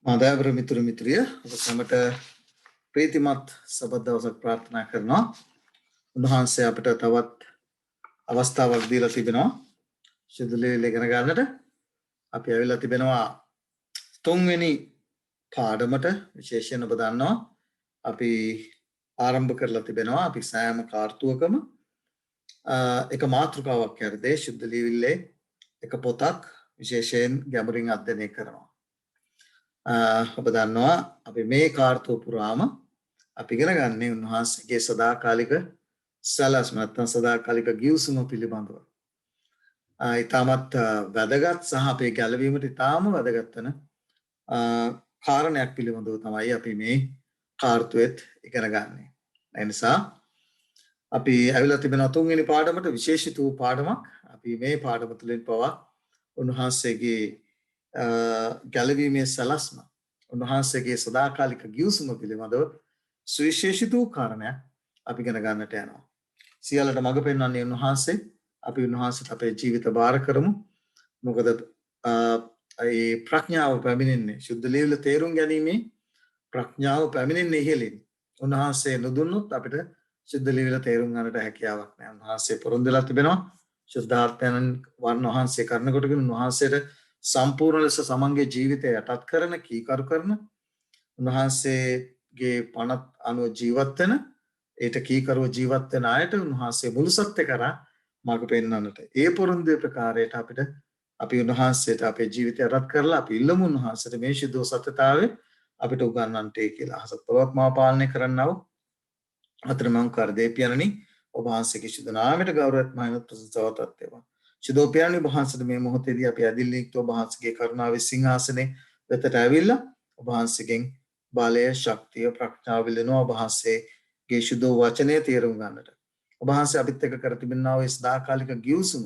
මාදෑවර මිතුරු මිත්‍රිය ඔබ සැමට ප්‍රීතිමත් සබත් දවසක් ප්‍රාර්ථනා කරනවා. උන්වහන්සේ අපිට තවත් අවස්ථාවක් දීලා තිබෙනවා. ශුද්ධ ලේවිල ඉගෙන ගන්නට අපි ඇවිල්ලා තිබෙනවා තුන්වෙනි පාඩමට. විශේෂයෙන් ඔබ දන්නවා අපි ආරම්භ කරලා තිබෙනවා. අපි සෑම කාර්තුවකම එක මාතෘකාවක් යටතේ ශුද්ධ ලේවිල්ලේ එක පොතක් විශේෂයෙන් ගැඹුරින් අධ්‍යයනය කරනවා. ඔබ දන්නවා අපි මේ කාර්තුව පුරාම අපි ඉගෙන ගන්නේ උන්වහන්සේගේ සදාකාලික සැලැස්ම නැත්නම් සදාකාලික ගිවිසුම පිළිබඳව. ඊටමත් වැදගත් සහ අපේ ගැළවීමට ඊටම වැදගත් වෙන කාරණයක් පිළිබඳව තමයි අපි මේ කාර්තුවෙත් ඉගෙන ගන්නේ. ඒ නිසා අපි ඇවිල්ලා තිබෙන තුන්වෙනි පාඩමට විශේෂිත වූ පාඩමක්. අපි මේ පාඩම තුළින් පවා උන්වහන්සේගේ ගැලවීමේ සැලැස්ම උන්වහන්සේගේ සදාකාලික ගිවිසුම පිළිබඳව සුවිශේෂිත වූ කාරණයක් අපි ඉගෙන ගන්නට යනවා. සියල්ලට මඟ පෙන්වන්නේ උන්වහන්සේ. අපි උන්වහන්සේට අපේ ජීවිත බාර කරමු. මොකද ඒ ප්‍රඥාව පැමිණෙන්නේ ශුද්ධ ලේවිල තේරුම් ගැනීමේ ප්‍රඥාව පැමිණෙන්නේ ඉහළින්. උන්වහන්සේ නොදුන්නොත් අපිට ශුද්ධ ලේවිල තේරුම් ගන්නට හැකියාවක් නැහැ. උන්වහන්සේ පොරොන්දුලා තිබෙනවා. ශුද්ධාර්ථයන් වහන්සේ කරන කොටගෙන උන්වහන්සේට සම්පූර්ණ ලෙස සමන්ගේ ජීවිතය යටත් කරන කීකරු කරන උන්වහන්සේගේ පනත් අනුව ජීවත් වෙන ඒට කීකරුව ජීවත් වෙන අයට උන්වහන්සේ මුළු සත්‍ය කරා මඟ පෙන්වන්නට ඒ පොරොන්දුවේ ප්‍රකාරයට අපිට අපි උන්වහන්සේට අපේ ජීවිතය යටත් කරලා අපි ඉල්ලමු උන්වහන්සේට මේ ශුද්ධ සත්‍යතාවය අපිට උගන්වන්නට කියලා. අහසත්වත් මා පාලනය කරන්නව අතරමං කරදේපියනනි ඔබ වහන්සේගේ ශුද්ධ නාමයට ගෞරවයක් මහිමත් ප්‍රශංසාවටත් වේවා. ශුද්ධෝපියනි වහන්සේට මේ මොහොතේදී අපි ඇදිලිනික්ව ඔබ වහන්සේගේ කරුණාවේ සිංහාසනේ වෙතට ඇවිල්ලා ඔබ වහන්සේගෙන් බලය ශක්තිය ප්‍රඥාව විලනවා ඔබ වහන්සේගේ ශුද්ධ වචනය තේරුම් ගන්නට. ඔබ වහන්සේ අපිත් එක්ක කර තිබෙනා වූ සදාකාලික ගිවිසුම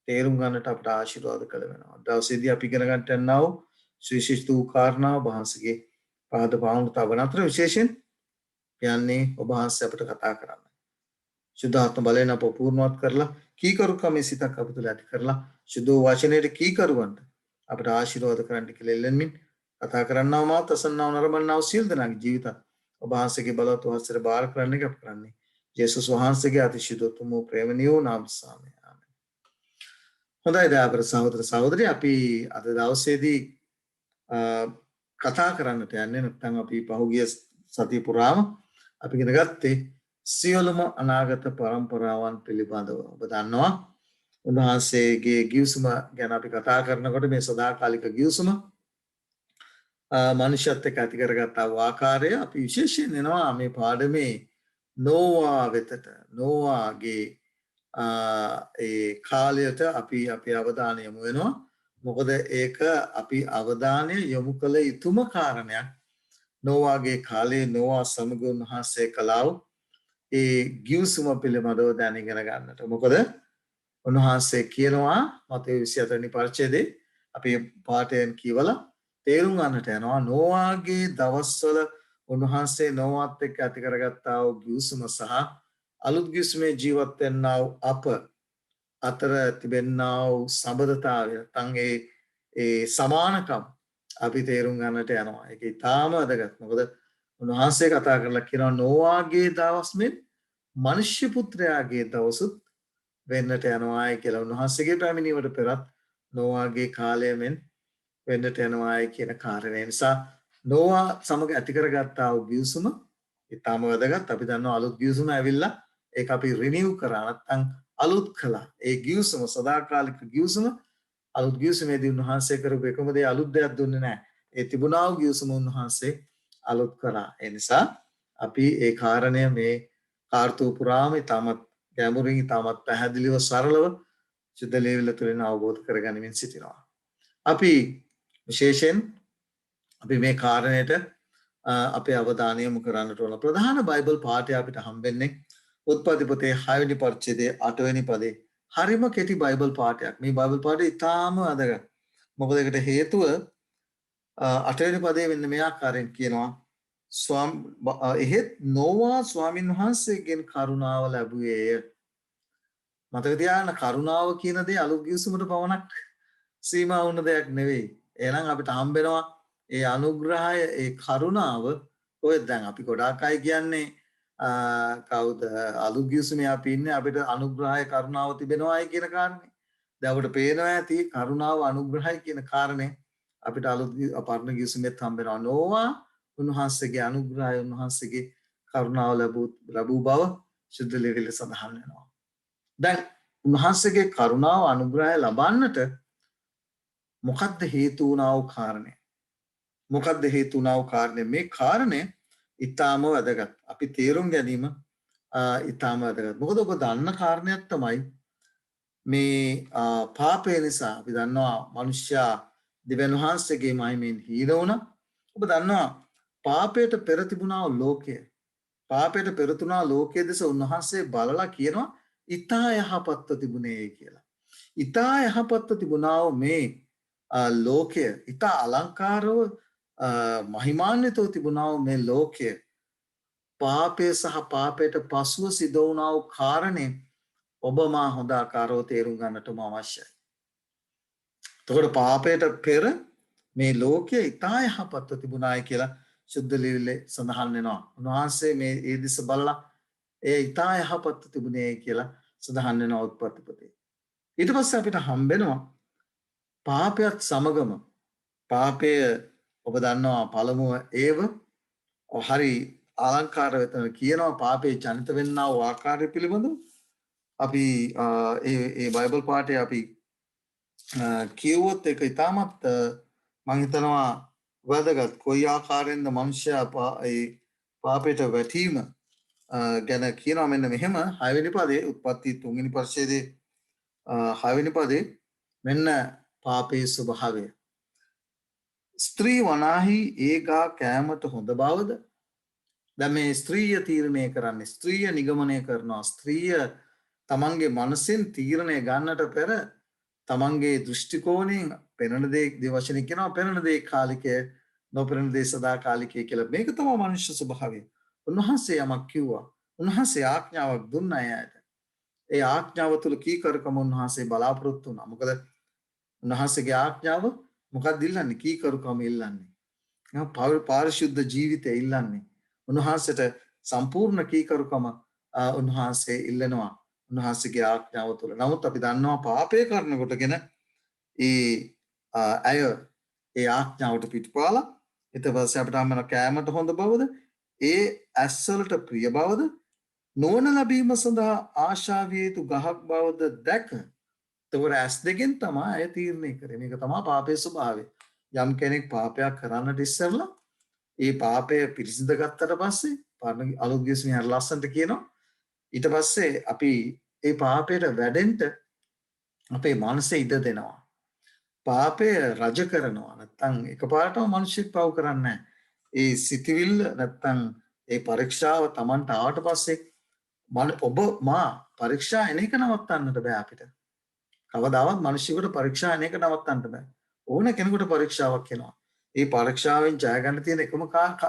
තේරුම් ගන්නට අපට ආශිර්වාද කළ වෙනවා. දවසේදී අපි ඉගෙන ගන්නට යනා වූ විශේෂිත වූ කාරණා ඔබ වහන්සේගේ පාද පාමුණු තබන අතර විශේෂයෙන් යන්නේ ඔබ වහන්සේ අපට කතා කරන්න. ශුද්ධාත්ම බලයෙන් අප පූර්ණවත් කරලා කීකරුකමේ සිතක් අප තුළ ඇති කරලා ශුද්ධ වචනයේ කීකරුවන්ට අපට ආශිර්වාද කරන්න කියලා එල්ලෙමින් කතා කරන්නව මාත් අසන්නව නරඹන්නව සියලු දෙනාගේ ජීවිත ඔබ වහන්සේගේ බලවත් වහන්සේට බාර කරන්න එක අප කරන්නේ. යේසුස් වහන්සේගේ අතිශීලෝත්තම වූ ප්‍රේමණීය නාම සාමයේ. ආමෙන්. හොඳයි දායක සහෝදර සහෝදරි අපි අද දවසේදී කතා කරන්නට යන්නේ නැත්නම් අපි පහුගිය සතිය පුරාම අපි ඉගෙන ගත්තේ සියලුම අනාගත පරම්පරාවන් පිළිබඳව. ඔබ දන්නවා උන්වහන්සේගේ ගිවිසුම ගැන අපි කතා කරනකොට මේ සදාකාලික ගිවිසුම මනුෂ්‍යත් එක්ක ඇති කරගත් ආකාරය අපි විශේෂයෙන් එනවා මේ පාඩමේ නෝවා වෙතට. නෝවාගේ ඒ කාලයට අපි අවධානය යොමු වෙනවා. මොකද ඒක අපි අවධානය යොමු කළ යුතුම කාරණයක්. නෝවාගේ කාලේ නෝවා සමග උන්වහන්සේ කළා වූ ඒ ගිවිසුම පිළිබඳව දැන ඉගෙන ගන්නට. මොකද උන්වහන්සේ කියනවා මතෙව් 24 වෙනි පරිච්ඡේදයේ අපි පාඩයෙන් කියවලා තේරුම් ගන්නට යනවා නෝවාගේ දවස්වල උන්වහන්සේ නෝවාත් එක්ක ඇති කරගත්තා වූ ගිවිසුම සහ අලුත් ගිවිසුමේ ජීවත් වෙන්නා වූ අප අතර තිබෙනා වූ සම්බන්ධතාවය නැත්නම් ඒ සමානකම් අපි තේරුම් ගන්නට යනවා. ඒක ඉතාම වැදගත්. මොකද උන්වහන්සේ කතා කරලා කියනවා නෝවාගේ දවස් මෙන් මනුෂ්‍ය පුත්‍රයාගේ දවසුත් වෙන්නට යනවායි කියලා. උන්වහන්සේගේ පැමිණීමට පෙරත් නෝවාගේ කාලය මෙන් වෙන්නට යනවායි කියන කාරණය නිසා නෝවා සමග ඇති කරගත්තා වූ ගිවිසුම ඉතාම වැදගත්. අපි දන්නවා අලුත් ගිවිසුම ඇවිල්ලා ඒක අපි රිනිව් කරා නැත්නම් අලුත් කළා. ඒ ගිවිසුම සදාකාලික ගිවිසුම අලුත් ගිවිසුමේදී උන්වහන්සේ කරපු එකම දේ අලුත් දෙයක් දුන්නේ නැහැ. ඒ තිබුණා වූ ගිවිසුම උන්වහන්සේ අලුත් කරා. ඒ නිසා අපි ඒ කාරණය මේ කාර්තුව පුරාම ඉතාමත් ගැඹුරින් ඉතාමත් පැහැදිලිව සරලව ශුද්ධ ලේවිල තුළින් අවබෝධ කරගනිමින් සිටිනවා. අපි විශේෂයෙන් අපි මේ කාරණයට අපේ අවධානය යොමු කරන්නට ඕන. ප්‍රධාන බයිබල් පාඨය අපිට හම්බෙන්නේ උත්පත්ති පොතේ 6 වෙනි පරිච්ඡේදයේ 8 වෙනි පදේ. හරිම කෙටි බයිබල් පාඨයක්. මේ බයිබල් පාඨය ඉතාම වැදගත්. මොකද ඒකට හේතුව 8 වෙනි පදයේ වෙන්න මේ ආකාරයෙන් කියනවා එහෙත් නෝවා ස්වාමින් වහන්සේගෙන් කරුණාව ලැබුවේය. මතක තියාගන්න කරුණාව කියන දේ අලුත් ගිවිසුමට පවණක් සීමා වුණ දෙයක් නෙවෙයි. එහෙනම් අපිට හම්බෙනවා ඒ අනුග්‍රහය ඒ කරුණාව ඔය දැන් අපි ගොඩාක් අය කියන්නේ කවුද අලුගියුසුමේ අපි ඉන්නේ අපිට අනුග්‍රහය කරුණාව තිබෙනවායි කියන කාරණේ. දැන් අපිට පේනවා ඇති කරුණාව අනුග්‍රහය කියන කාරණේ අපිට අලුත් පරණ ගියුසුමෙත් හම්බෙනවා. නොවා උන්වහන්සේගේ අනුග්‍රහය උන්වහන්සේගේ කරුණාව ලැබූ බව ශුද්ධ ලිපිවල සඳහන් වෙනවා. දැන් උන්වහන්සේගේ කරුණාව අනුග්‍රහය ලබන්නට මොකක්ද හේතු වුණා වූ කාරණේ? මොකක්ද හේතු වුණා වූ කාරණේ? මේ කාරණේ ඊටාම වැදගත්. අපි තේරුම් ගැනීම ඊටාම වැදගත්. මොකද ඔබ දන්න කාරණයක් තමයි මේ පාපය නිසා අපි දන්නවා මිනිස්යා දෙවියන් වහන්සේගේ මහිමෙන් හීන වුණා. ඔබ දන්නවා පාපයට පෙර තිබුණා ලෝකය. පාපයට පෙර තුනා ලෝකයේ දෙස උන්වහන්සේ බලලා කියනවා ඊතා යහපත්ව තිබුණේ කියලා. ඊතා යහපත්ව තිබුණා මේ ලෝකය ඊතා අලංකාරව මහිමාන්විතව තිබුණා මේ ලෝකය පාපය සහ පාපයට පසුව සිදු වුණා වූ කාරණේ ඔබ මා හොඳ ආකාරව තේරුම් ගන්නටම අවශ්‍යයි. එතකොට පාපයට පෙර මේ ලෝකය ඊතා යහපත්ව තිබුණායි කියලා ශුද්ධ ලිපිවල සඳහන් වෙනවා. උන්වහන්සේ මේ ඒ දිස බලලා ඒ ඊතා යහපත්ව තිබුණේ කියලා සඳහන් වෙනවා උත්පත්ති පොතේ. ඊට පස්සේ අපිට හම්බෙනවා පාපයත් සමගම පාපය ඔබ දන්නවා පළමුව ඒව හරි අලංකාර වෙතන කියනවා පාපේ ජනිත වෙන්නා වූ ආකාරය පිළිබඳව අපි ඒ බයිබල් පාඩේ අපි කියවුවොත් ඒක ඉතාමත් මම හිතනවා වැදගත්. කොයි ආකාරයෙන්ද මනුෂ්‍යයා පාපයට වැටීම ගැන කියනවා මෙන්න මෙහෙම 6 වෙනි පදේ උත්පත්ති 3 වෙනි පරිච්ඡේදයේ 6 වෙනි පදේ මෙන්න පාපයේ ස්වභාවය. ස්ත්‍රී වනාහි ඒගා කෑමට හොඳ බවද දැන් මේ ස්ත්‍රිය තීරණය කරන්නේ ස්ත්‍රිය නිගමනය කරනවා ස්ත්‍රිය තමන්ගේ මනසෙන් තීරණය ගන්නට පෙර තමන්ගේ දෘෂ්ටි කෝණයෙන් පෙනෙන දේ වචනින් කියනවා පෙනෙන දේ කාලිකය නොපෙනෙන දේ සදාකාලිකය කියලා. මේක තමයි මනුෂ්‍ය ස්වභාවය. උන්වහන්සේ යමක් කිව්වා. උන්වහන්සේ ආඥාවක් දුන්නා අයට. ඒ ආඥාව තුළ කීකරුකම උන්වහන්සේ බලාපොරොත්තු වුණා. මොකද උන්වහන්සේගේ ආඥාව මොකක්ද ඉල්ලන්නේ? කීකරුකම ඉල්ලන්නේ. පාරිශුද්ධ ජීවිතය ඉල්ලන්නේ. උන්වහන්සේට සම්පූර්ණ කීකරුකම උන්වහන්සේ ඉල්ලනවා. උන්වහන්සේගේ ආඥාව තුළ. නමුත් අපි දන්නවා පාපය කරන කොටගෙන ඇය ඒ ආඥාවට පිටුපාලා ඊට පස්සේ අපිට හම්බෙන කෑමට හොඳ බවද ඒ ඇස්වලට ප්‍රිය බවද නුවණ ලැබීම සඳහා ආශා විය යුතු ගහක් බවද දැක එතකොට ඇස් දෙකෙන් තමයි අය තීරණය කරේ. මේක තමයි පාපයේ ස්වභාවය. යම් කෙනෙක් පාපයක් කරන්නට ඉස්සෙල්ලා ඒ පාපය පිරිසිදු ගත්තට පස්සේ පාරණ අලුත් ගිස්මේ හරි ලස්සනට කියනවා ඊට පස්සේ අපි ඒ පාපයට වැඩෙන්න අපේ මනසේ ඉඩ දෙනවා. පාපය රජ කරනවා. නැත්තම් එකපාරටම මිනිස්සුක් පව් කරන්නේ නැහැ. ඒ සිතවිල්ල නැත්තම් ඒ පරීක්ෂාව Tamanට ආවට පස්සේ ඔබ මා පරීක්ෂා එන එක නවත්තන්නට බෑ අපිට. කවදාවත් මිනිස්සුන්ට පරීක්ෂා එන එක නවත්තන්න බෑ. ඕන කෙනෙකුට පරීක්ෂාවක් එනවා. ඒ පරීක්ෂාවෙන් ජය ගන්න තියෙන එකම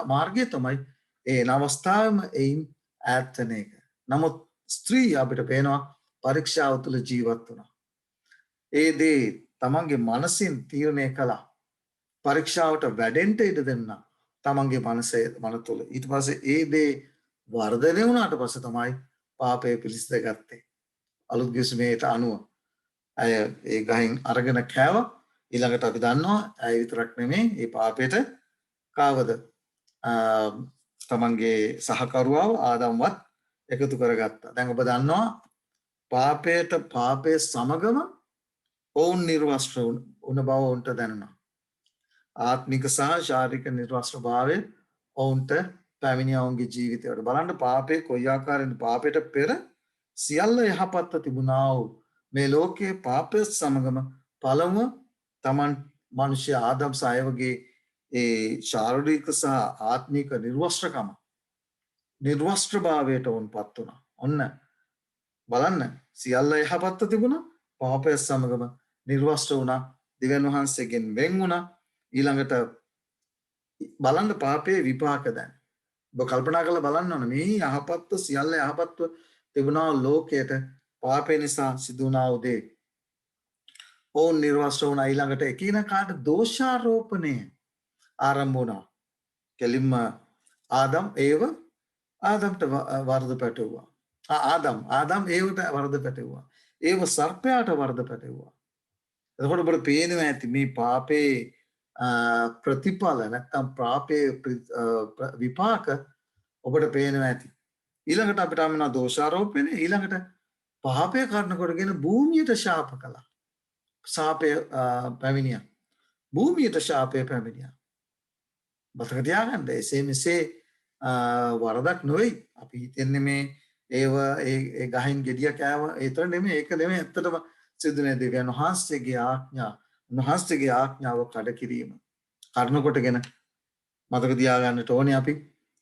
මාර්ගය තමයි ඒ එන අවස්ථාවෙම එයින් ඈත් වෙන එක. නමුත් ස්ත්‍රී අපිට පේනවා පරීක්ෂාව තුළ ජීවත් වුණා. ඒ දේ තමන්ගේ මනසින් තීරණය කළා. පරීක්ෂාවට වැඩෙන්න ඉඩ දෙන්න තමන්ගේ මන තුළ. ඊට පස්සේ ඒ දේ වර්ධනය වුණාට පස්සේ තමයි පාපය පිළිසිඳ ගත්තේ. අලුත් ගිස්මේට අනුව අය ඒ ගහෙන් අරගෙන කෑවා. ඊළඟට අපි දන්නවා ඇය විතරක් නෙමෙයි මේ පාපයට කාවද තමන්ගේ සහකරුවාව ආදම්වත් එකතු කරගත්තා. දැන් ඔබ දන්නවා පාපයේ සමගම ඔවුන් නිර්වස්ත්‍ර වුණ බව ඔවුන්ට දැනුණා. ආත්මික සහ ශාරීරික නිර්වස්ත්‍රභාවය ඔවුන්ට පැමිණිය ඔවුන්ගේ ජීවිතයට. බලන්න පාපයේ කොයි ආකාරයෙන්ද පාපයට පෙර සියල්ල යහපත්ව තිබුණා වූ මේ ලෝකයේ පාපය සමගම පළමුව තමන් මිනිස්ය ආදම් සයවගේ ඒ ශාරීරික සහ ආත්මික නිර්වස්ත්‍රභාවයට වුන්පත් වුණා. ඔන්න බලන්න සියල්ල යහපත්ව තිබුණා පාපය සමගම නිර්වස්ත්‍ර වුණා දෙවියන් වහන්සේගෙන් වෙන් වුණා. ඊළඟට බලන්න පාපයේ විපාක දැන් ඔබ කල්පනා කරලා බලන්න ඕන මේ යහපත්ව සියල්ල යහපත්ව තිබුණා ලෝකයට පාපය නිසා සිදු වුණා උදේ ඔවුන් නිර්වස්ත්‍ර වුණා. ඊළඟට එකිනෙකාට දෝෂාරෝපණය ආරම්භ වුණා. කෙලින්ම ආදම්ට වරද පැටවුවා. ආදම් ඒවට වරද පැටවුවා. ඒව සර්පයාට වරද පැටවුවා. එතකොට ඔබට පේනවා ඇති මේ පාපේ ප්‍රතිඵල නැත්තම් පාපේ විපාක ඔබට පේනවා ඇති. ඊළඟට අපිට ආමන දෝෂාරෝපණය ඊළඟට පාපය කරන කොටගෙන භූමියට ශාප කළා. ශාපය පැමිණියා. භූමියට ශාපය පැමිණියා. මතක තියාගන්න එසේ මෙසේ වරදක් නොවේ. අපි හිතන්නේ මේ ඒ ගහින් ගෙඩිය කෑව ඒතර නෙමෙයි ඒක නෙමෙයි ඇත්තටම සිදුනේ දෙවියන් වහන්සේගේ ආඥාව කඩ කිරීම. කර්ණ කොටගෙන මතක තියාගන්නට ඕනේ අපි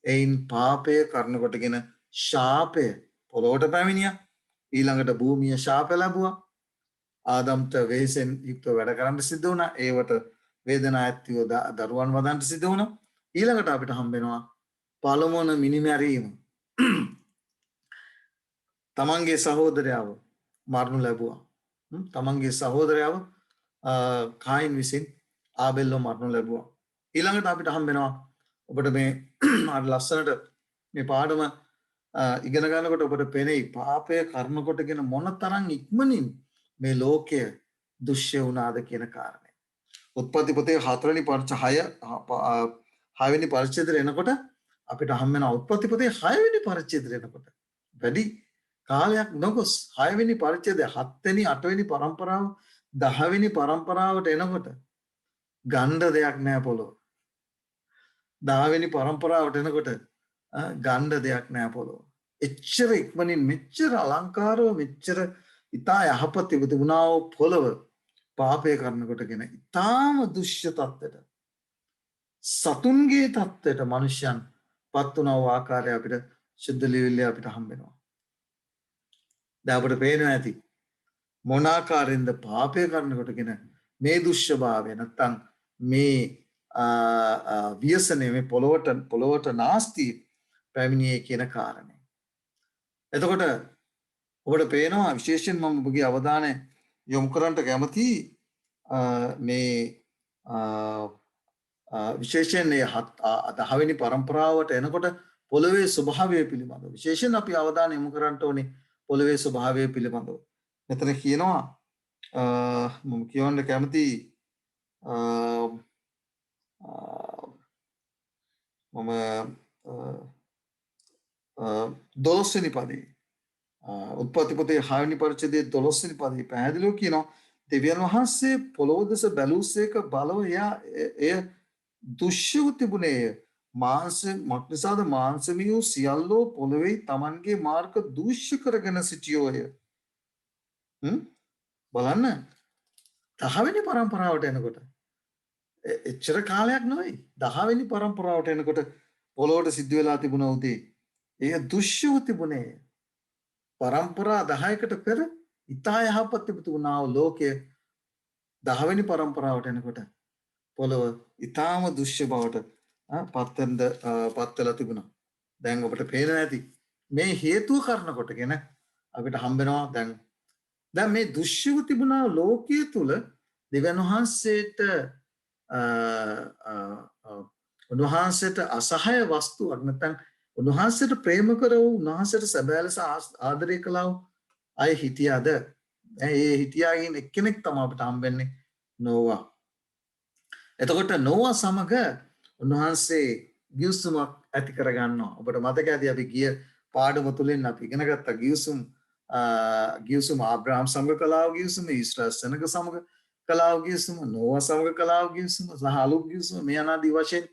එයින් පාපය කර්ණ කොටගෙන ශාපය පොළොවට පැමිණියා. ඊළඟට භූමිය ශාප ලැබුවා. ආදම්ට වෙහෙසෙන් යුක්තව වැඩ කරන්න සිද්ධ වුණා. ඒවට වේදනා ඇතිව දරුවන් වදන්ට සිද්ධ වුණා. ඊළඟට අපිට හම්බෙනවා පළමුවන මිනිමැරීම. තමන්ගේ සහෝදරයාව මරණු ලැබුවා. තමන්ගේ සහෝදරයාව කායින් විසින් ආබෙල්ව මරණු ලැබුවා. ඊළඟට අපිට හම්බෙනවා ඔබට මේ ලස්සනට මේ පාඩම ඉගෙන ගන්නකොට ඔබට පෙනෙයි පාපය කර්ම කොටගෙන මොන තරම් ඉක්මනින් මේ ලෝකය දුෂ්‍ය වුණාද කියන කාරණය. උත්පත්ති පොතේ 4වෙනි පරිච්ඡේදය 6වෙනි පරිච්ඡේදයට එනකොට අපිට හම් වෙන උත්පත්ති පොතේ 6වෙනි පරිච්ඡේදයට එනකොට වැඩි කාලයක් නොගොස් 6වෙනි පරිච්ඡේදය 7වෙනි 8වෙනි පරම්පරාව 10වෙනි පරම්පරාවට එනකොට ගණ්ඩ දෙයක් නෑ පොළොව. 10වෙනි පරම්පරාවට එනකොට ගණ්ඩ දෙයක් නෑ පොළොව. එච්චර ඉක්මනින් මෙච්චර අලංකාරව මෙච්චර ඉතා යහපත් තිබුණා වූ පොළොව පාපය කරනකොටගෙන ඉතාම දුෂ්‍ය තත්ත්වයට සතුන්ගේ තත්ත්වයට මනුෂ්‍යයන් පත් වුණා වූ ආකාරය අපිට ශුද්ධ ලිවිල්ලේ අපිට හම්බෙනවා. දැන් අපිට පේනවා ඇති මොන ආකාරයෙන්ද පාපය කරනකොටගෙන මේ දුෂ්‍යභාවය නැත්තම් මේ ව්‍යසනය මේ පොළොවට නාස්ති පැමිණියේ කියන කාරණය. එතකොට ඔබට පේනවා විශේෂයෙන් මම ඔබගේ අවධානය යොමු කරන්න කැමති මේ විශේෂයෙන් මේ 10වෙනි පරම්පරාවට එනකොට පොළොවේ ස්වභාවය පිළිබඳව විශේෂයෙන් අපි අවධානය යොමු කරන්න ඕනේ පොළොවේ ස්වභාවය පිළිබඳව. මෙතන කියනවා මම කියවන්න කැමති මම 12 වෙනි පදේ උත්පත්ති පොතේ 6 වෙනි පරිච්ඡේදයේ 12 වෙනි පදේ පැහැදිලිව කියනවා දෙවියන් වහන්සේ පොළොව දෙස බැලූසේක බලව එය දුෂ්‍යව තිබුණේය. මක්නිසාද මාංශමී වූ සියල්ලෝ පොළොවේ තමන්ගේ මාර්ග දූෂ්‍ය කරගෙන සිටියෝය. බලන්න 10 වෙනි පරම්පරාවට එනකොට එච්චර කාලයක් නෙවෙයි 10 වෙනි පරම්පරාවට එනකොට පොළොවට සිද්ධ වෙලා තිබුණ උදේ එය දුෂ්‍යව තිබුණේ. පරම්පරා 10කට පෙර ඉතා යහපත් තිබුණා වූ ලෝකය 10 වෙනි පරම්පරාවට එනකොට පොළොව ඉතාම දුෂ්‍ය බවට පත් වෙලා තිබුණා. දැන් ඔබට පේනවා ඇති මේ හේතුව කරන කොටගෙන අපිට හම්බෙනවා දැන් මේ දුෂ්‍යව තිබුණා ලෝකයේ තුල දෙවියන් වහන්සේට අසහාය වස්තුවක් නැත්නම් උන්වහන්සේට ප්‍රේම කරව උන්වහන්සේට සැබෑ ලෙස ආදරය කළා වූ අය හිටියාද? ඒ හිටියාගෙන් එක්කෙනෙක් තමයි අපිට හම්බෙන්නේ නෝවා. එතකොට නෝවා සමග උන්වහන්සේ ගිවිසුමක් ඇති කරගන්නවා. ඔබට මතක ඇති අපි ගිය පාඩම තුලින් අපි ඉගෙන ගත්ත ගිවිසුම ආබ්‍රහම් සමග කළා වූ ගිවිසුම, ඊශ්‍රායල් සෙනග සමග කළා වූ ගිවිසුම, නෝවා සමග කළා වූ ගිවිසුම සහ අලුත් ගිවිසුම මේ අනාදී වශයෙන්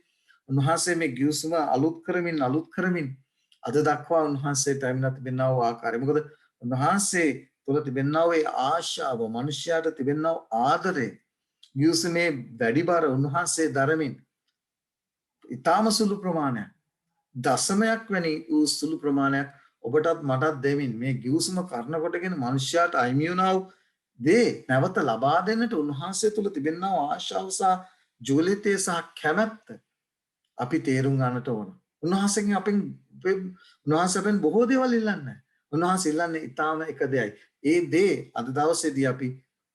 උන්වහන්සේ මේ ගිවිසුම අලුත් කරමින් අද දක්වා උන්වහන්සේ පැමිණ තිබෙනා වූ ආකාරය. මොකද උන්වහන්සේ තුළ තිබෙනා වූ ආශාව, මනුෂ්‍යයාට තිබෙනා වූ ආදරය, ගිවිසුමේ වැඩි බර උන්වහන්සේ දරමින් ඊටාම සුළු ප්‍රමාණයක් දශමයක් වැනි වූ සුළු ප්‍රමාණයක් ඔබටත් මටත් දෙමින් මේ ගිවිසුම කරන කොටගෙන මනුෂ්‍යයාට අයිමි වුණා වූ දේ නැවත ලබා දෙන්නට උන්වහන්සේ තුළ තිබෙනා වූ ආශාව සහ ජීවිතය සහ කැමැත්ත අපි තේරුම් ගන්නට ඕන. උන්වහන්සේගෙන් බොහෝ දේවල් ඉල්ලන්නේ. උන්වහන්සේ ඉල්ලන්නේ ඊටාම එක දෙයයි. ඒ දේ අද දවසේදී අපි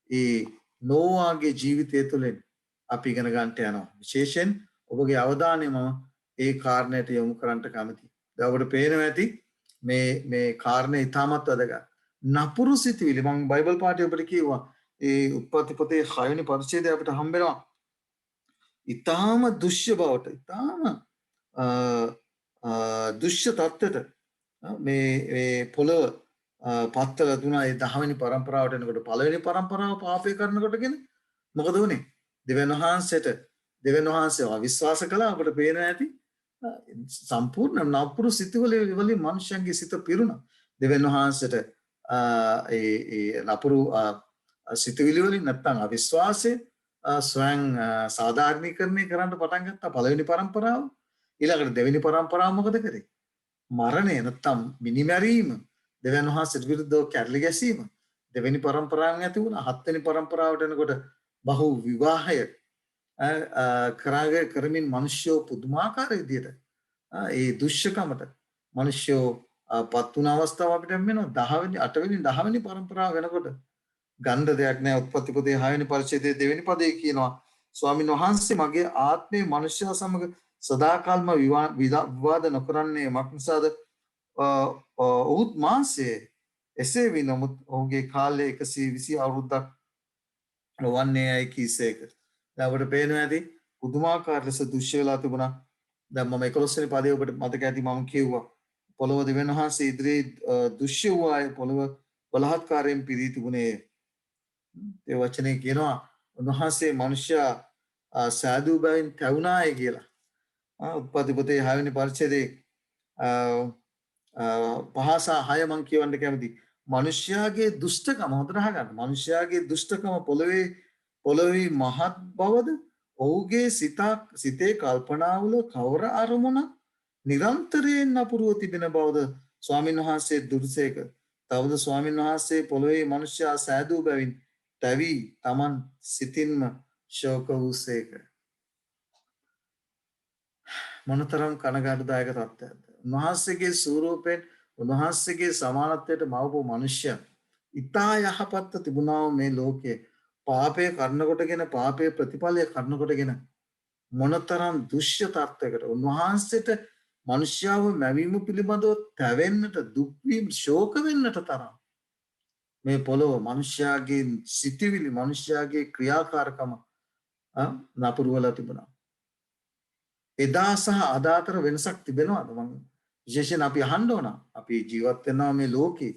ඒ නෝවාගේ ජීවිතය තුළින් අපි ඉගෙන ගන්නට යනවා. විශේෂයෙන් ඔබගේ අවධානය මම ඒ කාරණයට යොමු කරන්නට කැමතියි. දැන් ඔබට පේනවා ඇති මේ කාරණේ ඉතාමත් වැදගත්. නපුරු සිතුවිලි මම බයිබල් පාඩේ ඔබට කිව්වා. ඒ උත්පත්ති පොතේ 6 වෙනි පරිච්ඡේදය අපිට හම්බ වෙනවා. ඉතාම දුෂ්‍ය බවට ඉතාම දුෂ්‍ය තත්ත්වයට මේ පොළොව පත්තල තුනා ඒ 10 වෙනි පරම්පරාවට එනකොට පළවෙනි පරම්පරාව පාපය කරනකොටගෙන මොකද වුනේ? දෙවියන් වහන්සේව අවිශ්වාස කළා. අපිට පේනවා ඇති සම්පූර්ණ නපුරු සිතුවිලි වලින් මනුෂ්‍යයන්ගේ සිත පිරුණා. දෙවියන් වහන්සේට ඒ නපුරු සිතුවිලි වලින් නැත්තම් අවිශ්වාසය ස්වයං සාධාරණීකරණය කරන්න පටන් ගත්තා පළවෙනි පරම්පරාව. ඊළඟට දෙවෙනි පරම්පරාව මොකද කරේ? මරණය නැත්තම් මිනිමැරීම, දෙවියන් වහන්සේට විරුද්ධව කැරලි ගැසීම දෙවෙනි පරම්පරාවෙන් ඇති වුණා. හත්වෙනි පරම්පරාවට එනකොට බහු විවාහය කරමින් මිනිස්සු පුදුමාකාර විදියට ඒ දුෂ්කමට මිනිස්සු පත් වුණ අවස්ථාව අපිට වෙනවා. 10 වෙනි 8 වෙනි 10 වෙනි පරම්පරාව වෙනකොට ගන්න දෙයක් නැහැ. උත්පත්ති පොතේ 6 වෙනි පරිච්ඡේදයේ 2 වෙනි පදයේ කියනවා ස්වාමීන් වහන්සේ මගේ ආත්මේ මිනිස්සයා සමග සදාකාල්ම විවාද නොකරන්නේ මක් නිසාද? ඔහුත් මාසේ එසේ විනමුත් ඔහුගේ කාලය 120 අවුරුද්දක් වන්නේ යයි කීසේක. දැන් අපිට පේනවා ඇති පුදුමාකාර ලෙස දුෂ්‍ය වෙලා තිබුණා. දැන් මම 11 වෙනි පදයේ ඔබට මතක ඇති මම කිව්වා පොළොව දෙවියන් වහන්සේ ඉදිරියේ දුෂ්‍ය වූ අය පොළොව බලහත්කාරයෙන් පිරී තිබුණේ. ඒ වචනේ කියනවා උන්වහන්සේ මිනිසයා සාදු බවින් තැවුනායි කියලා. උත්පත්ති පොතේ 6 වෙනි පරිච්ඡේදයේ 5 සහ 6 මම කියවන්න කැමතියි. මිනිසයාගේ දුෂ්ටකම හොඳට අහගන්න. මිනිසයාගේ දුෂ්ටකම පොළොවේ මහත් බවද ඔහුගේ සිතේ කල්පනාවල කවර අරමුණක් නිරන්තරයෙන් නපුරව තිබෙන බවද ස්වාමීන් වහන්සේ දුර්සේක. තවද ස්වාමීන් වහන්සේ පොළොවේ මිනිසයා සෑදූ බැවින් තැවි තමන් සිතින්ම ශෝක වූසේක. මොනතරම් කනගාටුදායක තත්ත්වයක්ද. උන්වහන්සේගේ ස්වරූපයෙන් උන්වහන්සේගේ සමානත්වයට මවපු මිනිසයා ඉතා යහපත්ව තිබුණා මේ ලෝකයේ පාපය කරනකොටගෙන පාපයේ ප්‍රතිඵලය කරනකොටගෙන මොනතරම් දුෂ්‍ය තත්ත්වයකට උන්වහන්සේට මිනිස්යාව මැවීම පිළිබඳව තැවෙන්නට දුක් වීම ශෝක වෙන්නට තරම් මේ පොළොව මිනිස්යාගේ සිටිවිලි මිනිස්යාගේ ක්‍රියාකාරකම නපුරු වෙලා තිබුණා. එදා සහ අද අතර වෙනසක් තිබෙනවද? මම විශේෂයෙන් අපි අහන්න ඕන. අපි ජීවත් වෙනවා මේ ලෝකේ.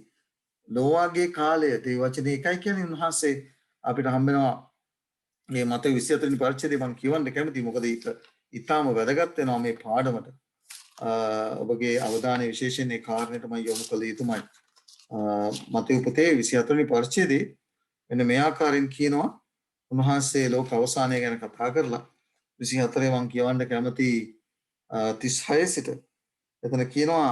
නෝවාගේ කාලය ඒ වචනේ එකයි කියන්නේ උන්වහන්සේ අපිට හම්බ වෙනවා මේ මතේ 24 වෙනි පරිච්ඡේදය මම කියවන්න කැමතියි. මොකද ඒක ඊටාම වැදගත් වෙනවා මේ පාඩමට. ඔබගේ අවධානය විශේෂයෙන් මේ කාරණයට මම යොමු කළ යුතුමයි. මතේ පොතේ 24 වෙනි පරිච්ඡේදයේ මෙන්න මේ ආකාරයෙන් කියනවා උන්වහන්සේ ලෝක අවසානය ගැන කතා කරලා 24 මම කියවන්න කැමති 36 සිට එතන කියනවා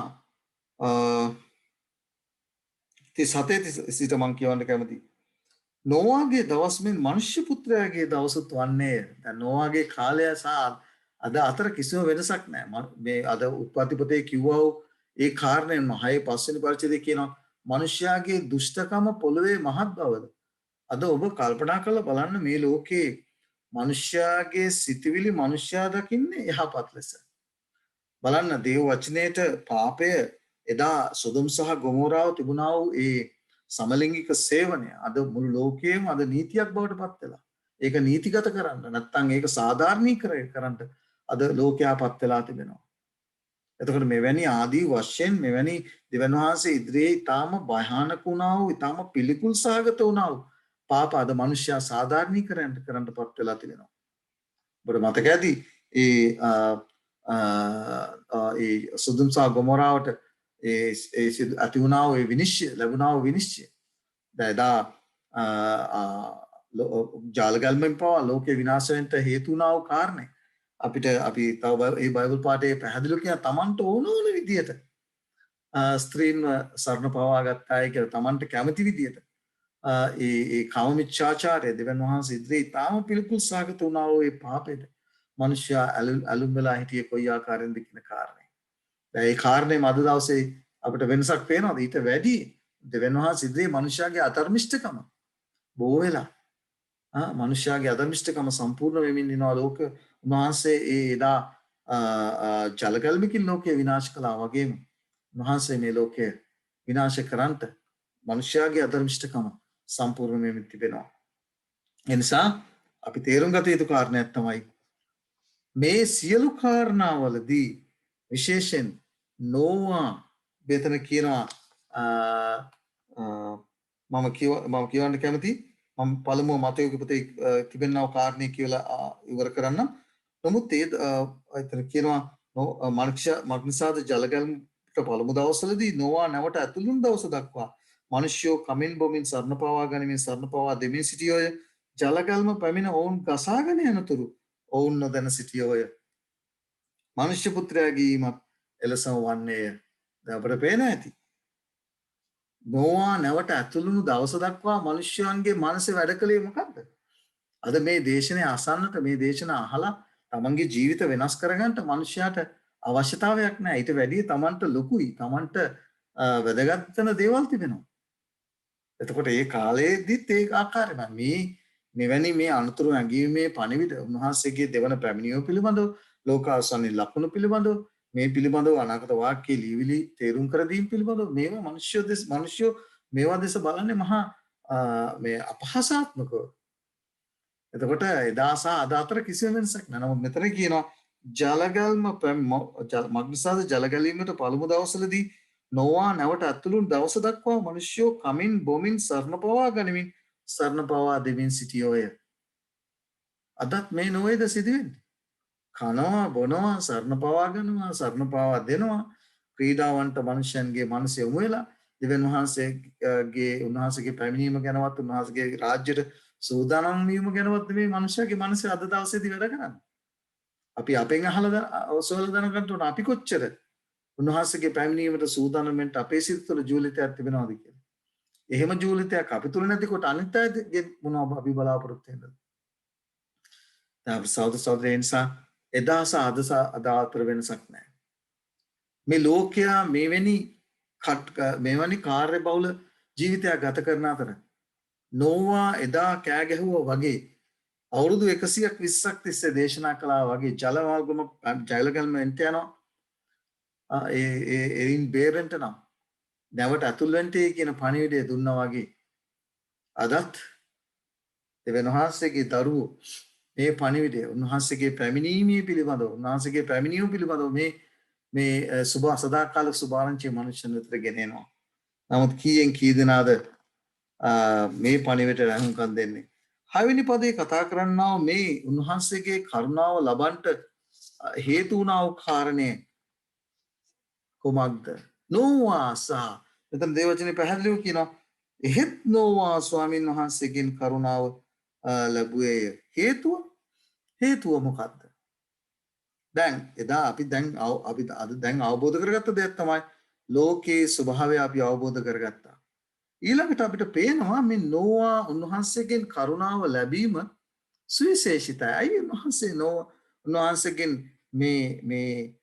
37 සිට මම කියවන්න කැමති නෝවාගේ දවස් මෙන් මනුෂ්‍ය පුත්‍රයාගේ දවසුත් වන්නේ. දැන් නෝවාගේ කාලය සහ අද අතර කිසිම වෙනසක් නැහැ. මේ අද උත්පත්ති පොතේ කිව්වා ඒ කාරණයෙන් 6 5 වෙනි පරිච්ඡේදයේ කියනවා මනුෂ්‍යයාගේ දුෂ්ටකම පොළවේ මහත් බවද. අද ඔබ කල්පනා කරලා බලන්න මේ ලෝකේ මනුෂ්‍යයාගේ සිතවිලි මනුෂ්‍යයා දකින්නේ යහපත් ලෙස. බලන්න දේව වචනයේට පාපය එදා සොදොම් සහ ගොමෝරාව තිබුණා වූ ඒ සමලිංගික සේවනය අද මුළු ලෝකයේම අද නීතියක් බවට පත් වෙලා. ඒක නීතිගත කරන්න නැත්නම් ඒක සාධාරණීකරණය කරන්න අද ලෝකයා පත් වෙලා තිබෙනවා. එතකොට මෙවැනි ආදී වශයෙන් මෙවැනි දෙවියන් වහන්සේ ඉදිරියේ ඊටාම භයානක වුණා වූ ඊටාම පිළිකුල් සහගත වුණා වූ පාප අද මිනිස්සයා සාධාරණීකරණය කරන්නපත් වෙලා තිබෙනවා. ඔබට මතක ඇති ඒ සොදොම් සහ ගොමෝරාවට ඒ ඇති වුණා වූ විනිශ්චය ලැබුණා වූ විනිශ්චය දැන් ජාලගල්මෙන් පවා ලෝකේ විනාශ වෙන්න හේතු වුණා වූ කාරණේ අපිට අපි තව මේ බයිබල් පාඩේ පැහැදිලිව කියන තමන්ට ඕන විදියට ස්ත්‍රීන්ව සරණ පවා ගත්තායි කියලා තමන්ට කැමති විදියට ඒ කාමමිච්ඡාචාරය දෙවියන් වහන්සේ ඉදිරියේ තාම පිළිකුල් සාගත වුණා වූ ඒ පාපෙට මිනිසයා ඇලුම් වෙලා හිටියේ කොයි ආකාරයෙන්ද කියන කාරණේ. දැන් ඒ කාරණේ මද දවසේ අපිට වෙනසක් පේනවාද? ඊට වැඩි දෙවියන් වහන්සේ ඉදිරියේ මිනිසයාගේ අධර්මිෂ්ඨකම බෝ වෙලා මනුෂ්‍යයාගේ අධර්මිෂ්ඨකම සම්පූර්ණ වෙමින් ඉනවා ලෝක උන්වහන්සේ ඒ එදා ජලගල්මකින් ලෝකය විනාශ කළා වගේම උන්වහන්සේ මේ ලෝකය විනාශ කරන්නට මනුෂ්‍යයාගේ අධර්මිෂ්ඨකම සම්පූර්ණ වෙමින් තිබෙනවා. ඒ නිසා අපි තේරුම් ගත යුතු කාරණයක් තමයි මේ සියලු කාරණාවලදී විශේෂයෙන් නෝවා බෙතන කියනවා මම කියවන්න කැමති මම පළමුව මතයක පොතේ තිබෙනව කාරණේ කියලා ඉවර කරන්න. නමුත් ඒ එතන කියනවා මග්නිසාද ජලගල්මට පළමු දවස්වලදී නෝවා නැවට ඇතුළු වුණු දවස දක්වා මිනිස්යෝ කමින් බොමින් සරණ පවා ගනිමින් සරණ පවා දෙමින් සිටියෝය. ජලගල්ම පැමිණ ඔවුන් ගසාගෙන යනතුරු ඔවුන් නොදැන සිටියෝය. මනුෂ්‍ය පුත්‍රයාගේ ඊමත් එලෙසම වන්නේය. දැන් අපට පේනවා ඇති. නෝවා නැවට ඇතුළුණු දවස දක්වා මිනිස්යන්ගේ මනසේ වැඩ කළේ මොකද්ද? අද මේ දේශනේ අසන්නට මේ දේශන අහලා තමන්ගේ ජීවිත වෙනස් කරගන්න මිනිස්යාට අවශ්‍යතාවයක් නැහැ. ඊට වැඩිය තමන්ට ලොකුයි. තමන්ට වැදගත් වෙන දේවල් තිබෙනවා. එතකොට ඒ කාලයේදීත් ඒ ආකාරයෙන්ම මෙවැනි මේ අනුතුරු ඇඟීමේ පණිවිඩ උන්වහන්සේගේ දෙවන පැමිණීම පිළිබඳව ලෝකාසන්නී ලක්ෂණ පිළිබඳව මේ පිළිබඳව අනාගත වාක්‍යයේ ලියවිලි තේරුම් කර දීම පිළිබඳව මේවා මිනිස්සු මේවා දෙස බලන්නේ මහා මේ අපහාසාත්මකව. එතකොට එදා සහ අද අතර කිසිම වෙනසක් නැහැ. නමුත් මෙතන කියනවා ජලගල්ම මග්නිසාද ජලගැලීමට පළමු දවසලදී නෝවා නැවට ඇතුළු දවස දක්වා මිනිස්සු කමින් බොමින් සරණ පවා ගනිමින් සරණ පවා දෙමින් සිටියෝය. අදත් මේ නොවේද සිදුවෙන්නේ? කනවා බොනවා සරණ පවා ගන්නවා සරණ පවා දෙනවා ක්‍රීඩාවන්ට මනුෂ්‍යයන්ගේ මනස යොමු වෙලා දෙවියන් උන්වහන්සේගේ පැමිණීම ගැනවත් උන්වහන්සේගේ රාජ්‍යයට සූදානම් වීම ගැනවත් මේ මනුෂ්‍යයාගේ මනසේ අද දවසේදී වැඩ කරන්නේ. අපි අපෙන් අහලා ඔසවලා දැනගන්න ඕන අපි කොච්චර උන්වහන්සේගේ පැමිණීමට සූදානම් වෙන්න අපේ සිත තුළ ජීවිතයක් තිබෙනවද කියලා. එහෙම ජීවිතයක් අපි තුළ නැතිකොට අනිත් අයගේ මොනවද අපි බලාපොරොත්තු වෙන්නේ? දැන් සෞදේ නිසා එදා සහ අද අතර වෙනසක් නැහැ. මේ ලෝකයා මෙවැනි කාර්යබහුල ජීවිතයක් ගත කරන අතර නෝවා එදා කෑ ගැහුවා වගේ අවුරුදු 120ක් තිස්සේ දේශනා කළා වගේ ජලගල්ම එන්ට යනවා. එයින් බේරෙන්ට නම් නැවට ඇතුල් වෙන්න කියන පණිවිඩය දුන්නා වගේ අදත් දෙවියන් වහන්සේගේ දරුවෝ මේ පණිවිඩය උන්වහන්සේගේ පැමිණීම පිළිබඳව මේ සුභ සදාකාලික සුභාරංචි මනුෂ්‍යයන් වෙතට ගෙනෙනවා. නමුත් කීයෙන් කී දෙනාද මේ පණිවිඩයට අහුම්කම් දෙන්නේ? 6 වෙනි පදේ කතා කරන්නා මේ උන්වහන්සේගේ කරුණාව ලබන්නට හේතු වුණා වූ කාරණය කුමක්ද? නෝවා සහ මෙතන දේවචනේ පැහැදිලිව කියනවා එහෙත් නෝවා ස්වාමීන් වහන්සේගෙන් කරුණාව ලැබුවේය. හේතුව මොකක්ද? දැන් එදා අපි දැන් අවබෝධ කරගත්ත දෙයක් තමයි ලෝකයේ ස්වභාවය අපි අවබෝධ කරගත්තා. ඊළඟට අපිට පේනවා මේ නෝවා උන්වහන්සේගෙන් කරුණාව ලැබීම සුවිශේෂිතයි. අයි උන්වහන්සේගෙන් මේ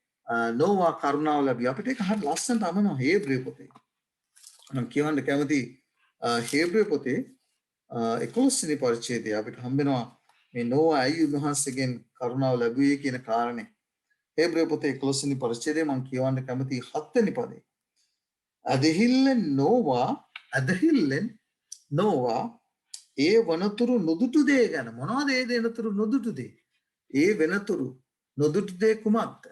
නෝවා කරුණාව ලැබී අපිට ඒක හරිය ලස්සනට අමනවා හේබ්‍රේ පොතේ. මම කියවන්න කැමති හේබ්‍රේ පොතේ 11 වෙනි පරිච්ඡේදය අපිට හම්බෙනවා මේ නෝවා අයි උන්වහන්සේගෙන් කරුණාව ලැබුවේ කියන කාරණේ. හේබ්‍රේ පොතේ 11 වෙනි පරිච්ඡේදය මම කියවන්න කැමති 7 වෙනි පදේ. අදහිල්ලෙන් නෝවා ඒ වනතුරු නොදුටු දේ ගැන මොනවද ඒ වෙනතුරු නොදුටු දේ? ඒ වෙනතුරු නොදුටු දේ කුමක්ද?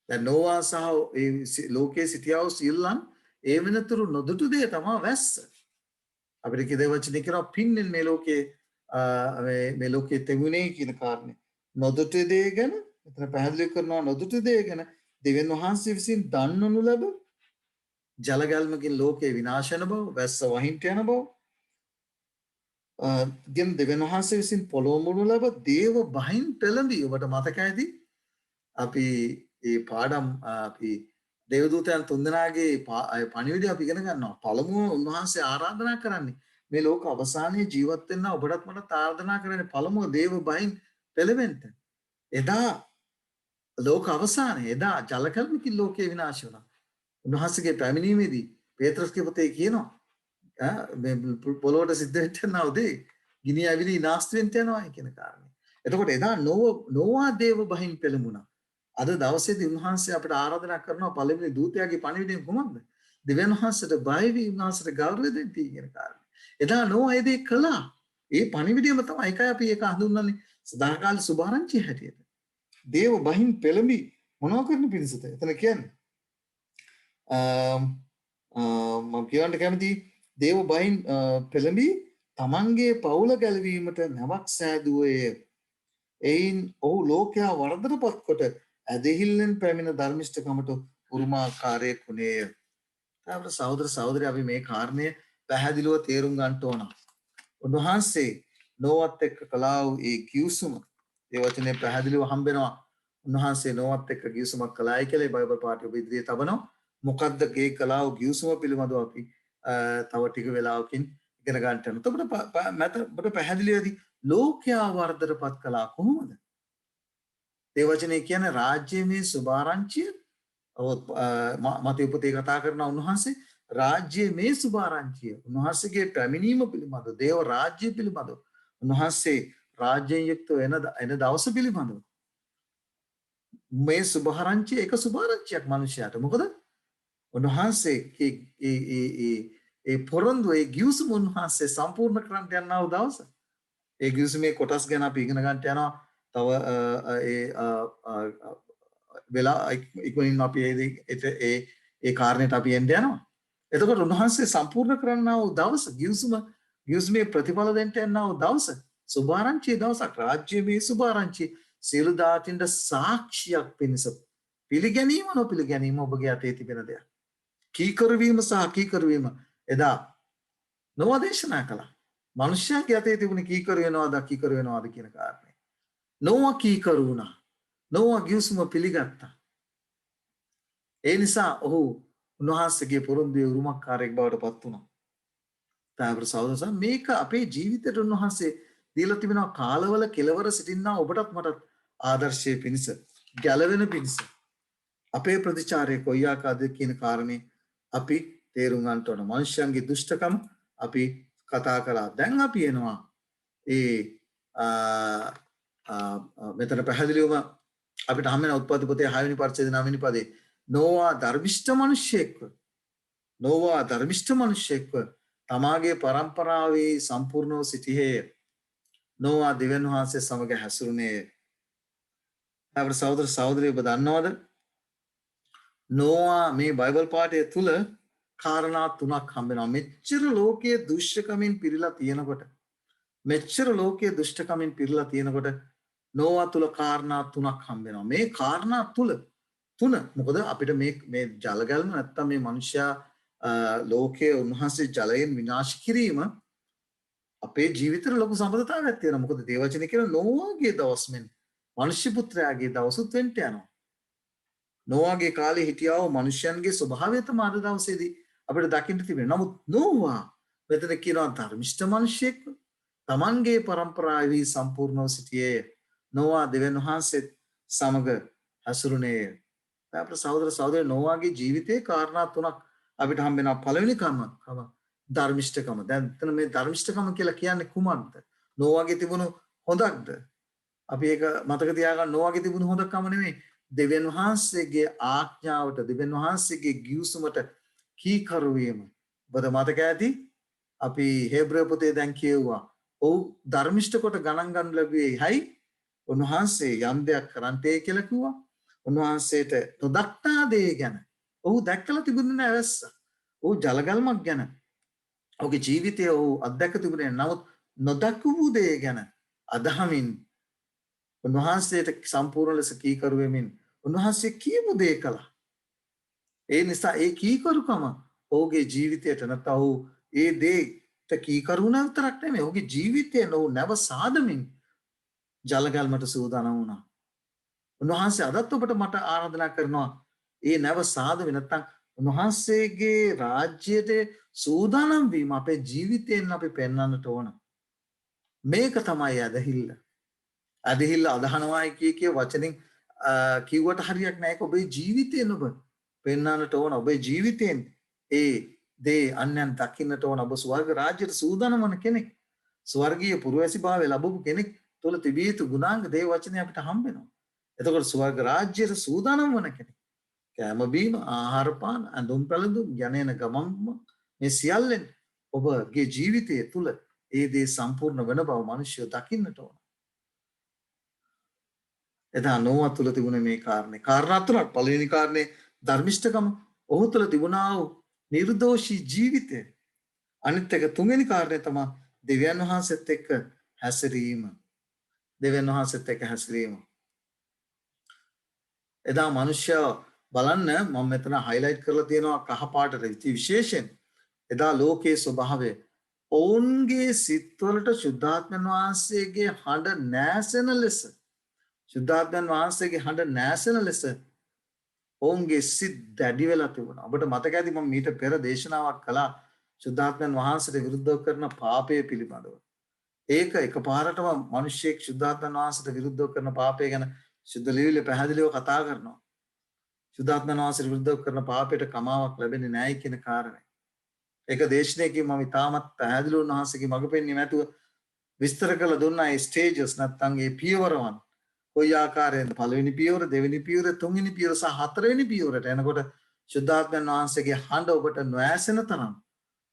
දැන් නෝවා සහ ඒ ලෝකයේ සිටියා වූ සියල්ලන් ඒ වෙනතුරු නොදුටු දේ තමයි වැස්ස. අපිට කිය දෙවචනේ කියනවා පින්නෙන් මේ ලෝකයේ තෙමුනේ කියන කාරණේ. නොදුටු දේ ගැන මෙතන පැහැදිලි කරනවා නොදුටු දේ ගැන දෙවියන් වහන්සේ විසින් දන්වනු ලැබ ජලගල්මකින් ලෝකේ විනාශ වෙන බව, වැස්ස වහින්ට යන බව, ගෙන් දෙවියන් වහන්සේ විසින් පොළොව මුණු ලැබ දේව බහින් පෙළඹී ඔබට මතකයිද? අපි ඒ පාඩම් අපි දේවදූතයන් තුන්දෙනාගේ පණිවිඩය අපි ඉගෙන ගන්නවා. පළමුව උන්වහන්සේ ආරාධනා කරන්නේ මේ ලෝක අවසානයේ ජීවත් වෙන්න ඔබටත් මටත් ආරාධනා කරන්නේ පළමුව දේව බහින් පෙළඹෙන්න. එදා ලෝක අවසානයේ එදා ජලකල්මකින් ලෝකේ විනාශ වුණා. උන්වහන්සේගේ පැමිණීමේදී පේත්‍රස්ගේ පොතේ කියනවා මේ පොළොවට සිද්ධ වෙච්ච උදේ ගිනි ඇවිලි විනාශ වෙන්න යනවා කියන කාරණේ. එතකොට එදා නොවා දේව බහින් පෙළඹුණා. අද දවසේදී උන්වහන්සේ අපිට ආරාධනා කරනවා පළවෙනි දූතයාගේ පණිවිඩය කොහොමද? දෙවියන් වහන්සේට බය වී උන්වහන්සේට ගෞරවය දෙන්න කියන කාරණේ. එදා නොවා ඒ දේ කළා. ඒ පණිවිඩයම තමයි ඒකයි අපි ඒක හඳුන්වන්නේ සදාකාලික සුභාරංචිය හැටියට. දේව බහින් පෙළඹි මොනවා කරන පිණිසද? එතන කියන්නේ මම කියන්න කැමති දේව බහින් පෙළඹි තමන්ගේ පවුල ගැලවීමට නැවක් සෑදුවේය. එයින් ඔහු ලෝකයා වරදටපත් කොට ඇදහිල්ලෙන් පැමිණ ධර්මිෂ්ඨකමට උරුමාකාරයෙක් වුණේය. අපේ සහෝදර සහෝදරි අපි මේ කාරණය පැහැදිලිව තේරුම් ගන්න ඕන. උන්වහන්සේ නෝවත් එක්ක කළා වූ ඒ කිව්සුම ඒ වචනේ පැහැදිලිව හම්බෙනවා. උන්වහන්සේ නෝවත් එක්ක කිව්සුමක් කළායි කියලා බයිබල් පාඨය ඔබ ඉදිරියේ තබනවා. මොකද්ද ගේ කළා වූ කිව්සුම පිළිබඳව අපි තව ටික වෙලාවකින් ඉගෙන ගන්න යනවා. එතකොට ඔබට පැහැදිලිවදී ලෝකයා වර්ධනපත් කළා කොහොමද? ඒ වචනේ කියන්නේ රාජ්‍යමය සුභාරංචිය. මතේ උපතේ කතා කරන උන්වහන්සේ රාජ්‍යමය සුභාරංචිය. උන්වහන්සේගේ පැමිණීම පිළිබඳව, දේව රාජ්‍ය පිළිබඳව, උන්වහන්සේ රාජ්‍යයෙන් යුක්ත වෙන දවස පිළිබඳව මේ සුභාරංචිය එක සුභාරංචියක් මිනිසයාට. මොකද උන්වහන්සේ ඒ පොරොන්දු ඒ ගිවිසුම උන්වහන්සේ සම්පූර්ණ කරන්න යනා වූ දවස. ඒ ගිවිසුමේ කොටස් ගැන අපි ඉගෙන ගන්නට යනවා. තව වෙලා ඉක්මනින් අපි ඒ කාරණේට අපි එන්න යනවා. එතකොට උන්වහන්සේ සම්පූර්ණ කරන්නා වූ දවස ගිවිසුමේ ප්‍රතිඵල දෙන්න යනා වූ දවස සුභාරංචියේ දවසක්. රාජ්‍යමේ සුභාරංචිය සියලු දාතින්ට සාක්ෂියක් පිණිස පිළිගැනීම නොපිළිගැනීම ඔබගේ අතේ තිබෙන දෙයක්. කීකරුවීම සහ අකීකරුවීම එදා නොවා දේශනා කළා. මනුෂ්‍යයන්ගේ අතේ තිබුණ කීකරු වෙනවද අකීකරු වෙනවද කියන කාරණේ. නොවා කීකරු වුණා. නොවා ගිවිසුම පිළිගත්තා. ඒ නිසා ඔහු උන්වහන්සේගේ පොරොන්දුවේ උරුමකාරයෙක් බවට පත් වුණා. තාවර සහෝදරයන් මේක අපේ ජීවිතේට උන්වහන්සේ දීලා තිබෙනවා කාලවල කෙලවර සිටින්නා ඔබටත් මටත් ආදර්ශයේ පිණිස ගැලවෙන පිණිස අපේ ප්‍රතිචාරය කොයි ආකාරද කියන කාරණේ අපි තේරුම් ගන්න ඕන. මනුෂ්‍යයන්ගේ දුෂ්ටකම අපි කතා කළා. දැන් අපි එනවා මෙතන පැහැදිලිවම අපිට හම් වෙන උත්පත්ති පොතේ 6 වෙනි පරිච්ඡේදය 9 වෙනි පදේ නොවා ධර්මිෂ්ඨ මිනිසෙක්ව තමාගේ පරම්පරාවේ සම්පූර්ණව සිටියේය. නොවා දෙවියන් වහන්සේ සමග හැසිරුණේ. අපේ සහෝදර සහෝදරියෝ ඔබ දන්නවද? නොවා මේ බයිබල් පාඨය තුල කාරණා තුනක් හම්බ වෙනවා. මෙච්චර ලෝකයේ දුෂ්ටකමින් පිරීලා තියෙනකොට නොවා තුල කාරණා තුනක් හම්බ වෙනවා. මේ කාරණා තුන මොකද අපිට මේ ජලගල්ම නැත්තම් මේ මිනිස්යා ලෝකයේ උන්වහන්සේ ජලයෙන් විනාශ කිරීම අපේ ජීවිතේ ලොකු සම්බන්ධතාවයක් තියෙනවා. මොකද දේවචනේ කියන නොවාගේ දවස් මෙන් මනුෂ්‍ය පුත්‍රයාගේ දවසුත් වෙන්න යනවා. නොවාගේ කාලේ හිටියා වූ මිනිසයන්ගේ ස්වභාවය තමයි අද දවසේදී අපිට දකින්න තිබෙනවා. නමුත් නොවා මෙතන කියනවා ධර්මිෂ්ඨ මිනිසෙක් තමන්ගේ පරම්පරාවේ සම්පූර්ණව සිටියේ. නොවා දෙවියන් වහන්සේ සමග හසුරුනේ. අපේ සහෝදර සහෝදරිය නොවාගේ ජීවිතේ කාරණා තුනක් අපිට හම්බ වෙනවා. පළවෙනි කම ධර්මිෂ්ඨකම. දැන් එතන මේ ධර්මිෂ්ඨකම කියලා කියන්නේ කුමක්ද? නොවාගේ තිබුණු හොඳක්ද? අපි ඒක මතක තියාගන්න. නොවාගේ තිබුණු හොඳකම නෙමෙයි. දෙවියන් වහන්සේගේ ආඥාවට දෙවියන් වහන්සේගේ ගිවිසුමට කීකරු වීම. ඔබට මතක ඇති අපි හේබ්‍රය පොතේ දැන් කියුවා. ඔව් ධර්මිෂ්ඨ කොට ගණන් ගන්න ලැබුවේ හයි උන්වහන්සේ යම් දෙයක් කරන්ටේ කියලා කිව්වා. උන්වහන්සේට නොදක්නා දේ ගැන ඔහු දැක්කලා තිබුණේ නැහැ වැස්ස. ඔහු ජලගල්මක් ගැන ඔහුගේ ජීවිතය ඔහු අත්දැක තිබුණේ. නමුත් නොදක්වූ දේ ගැන අදහමින් උන්වහන්සේට සම්පූර්ණ ලෙස කීකරු වෙමින් උන්වහන්සේ කියපු දේ කළා. ඒ නිසා ඒ කීකරුකම ඔහුගේ ජීවිතයට නැත්නම් ඔහු ඒ දේට කීකරු වුණා විතරක් නෙමෙයි ඔහුගේ ජීවිතය ඔහු නැව සාදමින් ජලගල්මට සූදානම් වුණා. උන්වහන්සේ අදත් ඔබට මට ආරාධනා කරනවා ඒ නැව සාදවෙ නැත්නම් උන්වහන්සේගේ රාජ්‍යයට සූදානම් වීම අපේ ජීවිතයෙන් අපි පෙන්වන්නට ඕන. මේක තමයි ඇදහිල්ල. ඇදහිල්ල අදහනවායි කිය වචනෙන් කිව්වට හරියක් නැහැ. ඒක ඔබේ ජීවිතයෙන් ඔබ පෙන්වන්නට ඕන. ඔබේ ජීවිතයෙන් ඒ දේ අන්යන් දකින්නට ඕන. ඔබ ස්වර්ග රාජ්‍යයට සූදානම් වන කෙනෙක්. ස්වර්ගීය පුරවැසි භාවය ලැබපු කෙනෙක් තුළ තිබිය යුතු ගුණාංග දේව වචනේ අපිට හම්බ වෙනවා. එතකොට ස්වර්ග රාජ්‍යයට සූදානම් වන කෙනෙක්. කෑම බීම ආහාර පාන ඇඳුම් පැළඳුම් යන ගමන්ම මේ සියල්ලෙන් ඔබගේ ජීවිතය තුළ ඒ දේ සම්පූර්ණ වෙන බව මිනිස්සු දකින්නට ඕන. එදා නෝවා තුළ තිබුණ මේ කාරණේ. කාරණා තුනක්. පළවෙනි කාරණේ ධර්මිෂ්ඨකම. ඔහු තුළ තිබුණා වූ නිර්දෝෂී ජීවිතය. අනිත් එක තුන්වෙනි කාරණේ තමයි දෙවියන් වහන්සේත් එක්ක හැසිරීම. දෙවියන් වහන්සේත් එක්ක හැසිරීම. එදා මිනිස්සයා බලන්න මම මෙතන හයිලයිට් කරලා තියෙනවා කහ පාටට විශේෂයෙන් එදා ලෝකයේ ස්වභාවය ඔවුන්ගේ සිත්වලට ශුද්ධාත්මයන් වහන්සේගේ හඬ නැසෙන ලෙස ශුද්ධාත්මයන් වහන්සේගේ හඬ නැසෙන ලෙස ඔවුන්ගේ සිත් දැඩි වෙලා තිබුණා. ඔබට මතක ඇති මම මීට පෙර දේශනාවක් කළා ශුද්ධාත්මයන් වහන්සේට විරුද්ධව කරන පාපය පිළිබඳව. ඒක එකපාරටම මිනිස්සෙක් ශුද්ධාත්මයන් වහන්සේට විරුද්ධව කරන පාපය ගැන සුද්ධ ලිවිලේ පැහැදිලිව කතා කරනවා. ශුද්ධාත්මයන් වහන්සේට විරුද්ධව කරන පාපයට කමාවක් ලැබෙන්නේ නැහැ කියන කාරණය. ඒක දේශනාවකින් මම ඉතාමත් පැහැදිලිව උන්වහන්සේගේ මඟ පෙන්වීම ඇතුව විස්තර කළ දුන්නා ඒ ස්ටේජස් නැත්නම් ඒ පියවරවන්. කොයි ආකාරයෙන්ද පළවෙනි පියවර, දෙවෙනි පියවර, තුන්වෙනි පියවර සහ හතරවෙනි පියවරට එනකොට ශුද්ධාත්මයන් වහන්සේගේ හඬ ඔබට නොඇසෙන තරම්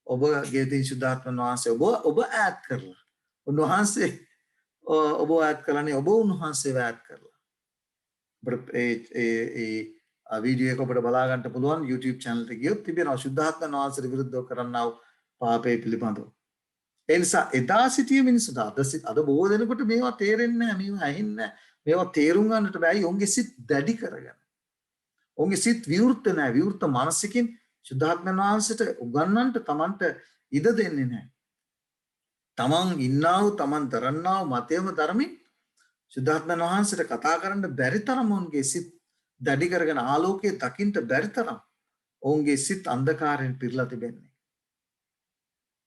ඔබගේ දී ශුද්ධාත්මයන් වහන්සේ ඔබ ඈත් කරලා. උන්වහන්සේ ඔබ ඈත් කළානේ ඔබ උන්වහන්සේව ඈත් කරලා. ඔබට ඒ වීඩියෝ එක ඔබට බලා ගන්න පුළුවන් YouTube channel එකට ගියොත් තිබෙනවා ශුද්ධාත්මයන් වහන්සේට විරුද්ධව කරන්නා වූ පාපය පිළිබඳව. ඒ නිසා එදා සිටිය මිනිස්සුන්ට අද බොහෝ දෙනෙකුට මේවා තේරෙන්නේ නැහැ, මේවා ඇහෙන්නේ නැහැ. මේවා තේරුම් ගන්නට බැයි ඔවුන්ගේ සිත් දැඩි කරගෙන. ඔවුන්ගේ සිත් විවෘත නැහැ. විවෘත මානසිකින් ශුද්ධාත්මයන් වහන්සේට උගන්වන්නට Tamanට ඉඩ දෙන්නේ නැහැ. Taman ඉන්නා වූ Taman දරන්නා වූ මතයම ධර්මයෙන් ශුද්ධාත්මයන් වහන්සේට කතා කරන්න බැරි තරම් ඔවුන්ගේ සිත් දැඩි කරගෙන ආලෝකයේ දකින්න බැරි තරම් ඔවුන්ගේ සිත් අන්ධකාරයෙන් පිරලා තිබෙන්නේ.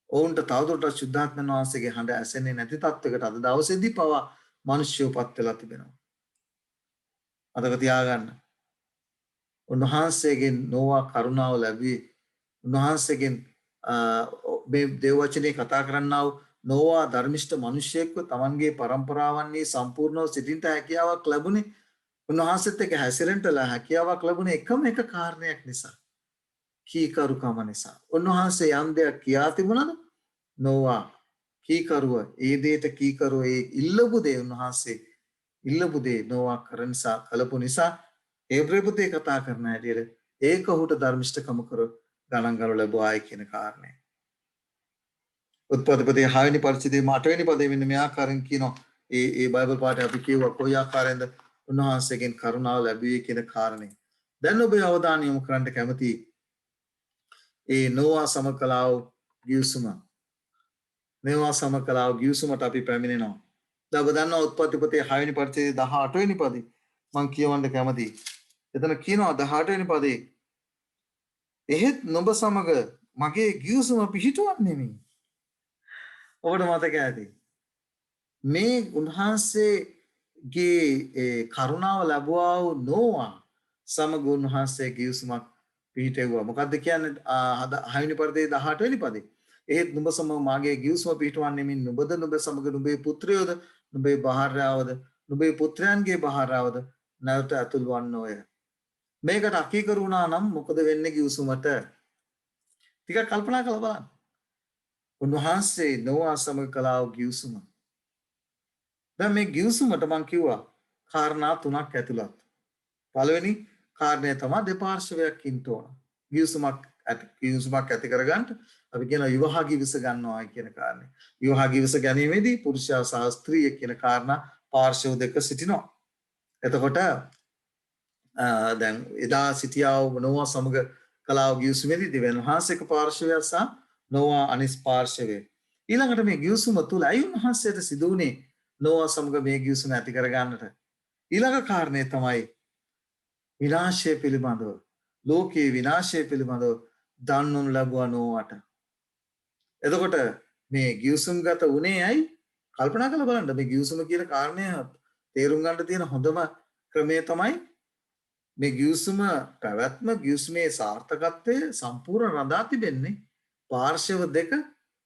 ඔවුන්ට තවදුරටත් ශුද්ධාත්මයන් වහන්සේගේ හඬ ඇසෙන්නේ නැති තත්වයකට අද දවසේදී පවා මිනිස්සුපත් වෙලා තිබෙනවා. මතක තියාගන්න. උන්වහන්සේගෙන් නොවා කරුණාව ලැබුවේ උන්වහන්සේගෙන් මේ දේව වචනේ කතා කරන්නා වූ නොවා ධර්මිෂ්ඨ මිනිසෙක්ව Tamanගේ પરම්පරාවන්හි සම්පූර්ණව සිටින්න හැකියාවක් ලැබුණේ උන්වහන්සේත් එක්ක හැසිරෙන්න හැකියාවක් ලැබුණේ එකම එක කාරණයක් නිසා. කීකරුකම නිසා. උන්වහන්සේ යම් දෙයක් කියා තිබුණාද? නොවා කීකරුව ඒ දෙයට කීකරුව ඒ ඉල්ලපු දේ උන්වහන්සේ ඉල්ලපු දේ නොවා කරන නිසා කලපු නිසා ඒබ්‍රේ පුතේ කතා කරන හැටියට ඒක ඔහුට ධර්මිෂ්ඨකම කර ගණන් ගන්න ලැබුවායි කියන කාරණය. උත්පත්ති පොතේ 6 වෙනි පරිච්ඡේදයේ 8 වෙනි පදයේ මෙන්න මේ ආකාරයෙන් කියනවා. ඒ බයිබල් පාඩේ අපි කියුවා කොයි ආකාරයෙන්ද උන්වහන්සේගෙන් කරුණාව ලැබුවේ කියන කාරණය. දැන් ඔබේ අවධානය යොමු කරන්න කැමතියි ඒ නොවා සමකලාව ගිවිසුම. මේවා සමකලාව ගිවිසුමට අපි පැමිණෙනවා. දැන් ඔබ දන්නවා උත්පත්ති පොතේ 6 වෙනි පරිච්ඡේදයේ 18 වෙනි පදේ මම කියවන්න කැමතියි. එතන කියනවා 18 වෙනි පදේ එහෙත් නුඹ සමග මගේ ගිවිසුම පිහිටවන්නේ නෙමෙයි. ඔබට මතක ඇති. මේ උන්වහන්සේගේ කරුණාව ලැබුවා වූ නොවා සමග උන්වහන්සේ ගිවිසුමක් පිහිටෙව්වා. මොකද්ද කියන්නේ 6 වෙනි පරිච්ඡේදයේ 18 වෙනි පදේ. එහෙත් නුඹ සමග මාගේ ගිවිසුම පිහිටවන්නේ නෙමෙයි. නුඹද නුඹ සමග නුඹේ පුත්‍රයෝද නුඹේ භාර්යාවද නුඹේ පුත්‍රයන්ගේ භාර්යාවද නැවත ඇතුල් වන්නෝය. මේකට අකීකරු වුණා නම් මොකද වෙන්නේ ගිවිසුමට? ටිකක් කල්පනා කරලා බලන්න. උන්වහන්සේ නොවා සමග කළා වූ ගිවිසුම. දැන් මේ ගිවිසුමට මම කිව්වා කාරණා තුනක් ඇතුළත්. පළවෙනි කාරණය තමයි දෙපාර්ශ්වයක් ඉන්න ඕන. ගිවිසුමක් ඇති කරගන්න අපි කියන විවාහ ගිවිස ගන්නවා කියන කාරණය. විවාහ ගිවිස ගැනීමේදී පුරුෂයා සහ ස්ත්‍රිය කියන කාරණා පාර්ශ්ව දෙක සිටිනවා. එතකොට දැන් එදා සිටියා වූ නොවා සමග කළා වූ ගිවිසුමේදී දෙවියන් වහන්සේක පාර්ශ්වය සහ නොවා අනිස් පාර්ශ්වය. ඊළඟට මේ ගිවිසුම තුල අයි උන්වහන්සේට සිදු වුණේ නොවා සමග මේ ගිවිසුම ඇති කරගන්නට. ඊළඟ කාරණේ තමයි විනාශය පිළිබඳව ලෝකයේ විනාශය පිළිබඳව දන්වනු ලැබුවා නොවාට. එතකොට මේ ගිවිසුම්ගත වුණේ ඇයි? කල්පනා කරලා බලන්න මේ ගිවිසුම කියන කාරණය තේරුම් ගන්න තියෙන හොඳම ක්‍රමය තමයි මේ ගිවිසුම පැවැත්ම ගිවිසුමේ සාර්ථකත්වය සම්පූර්ණ රඳා තිබෙන්නේ පාර්ශව දෙක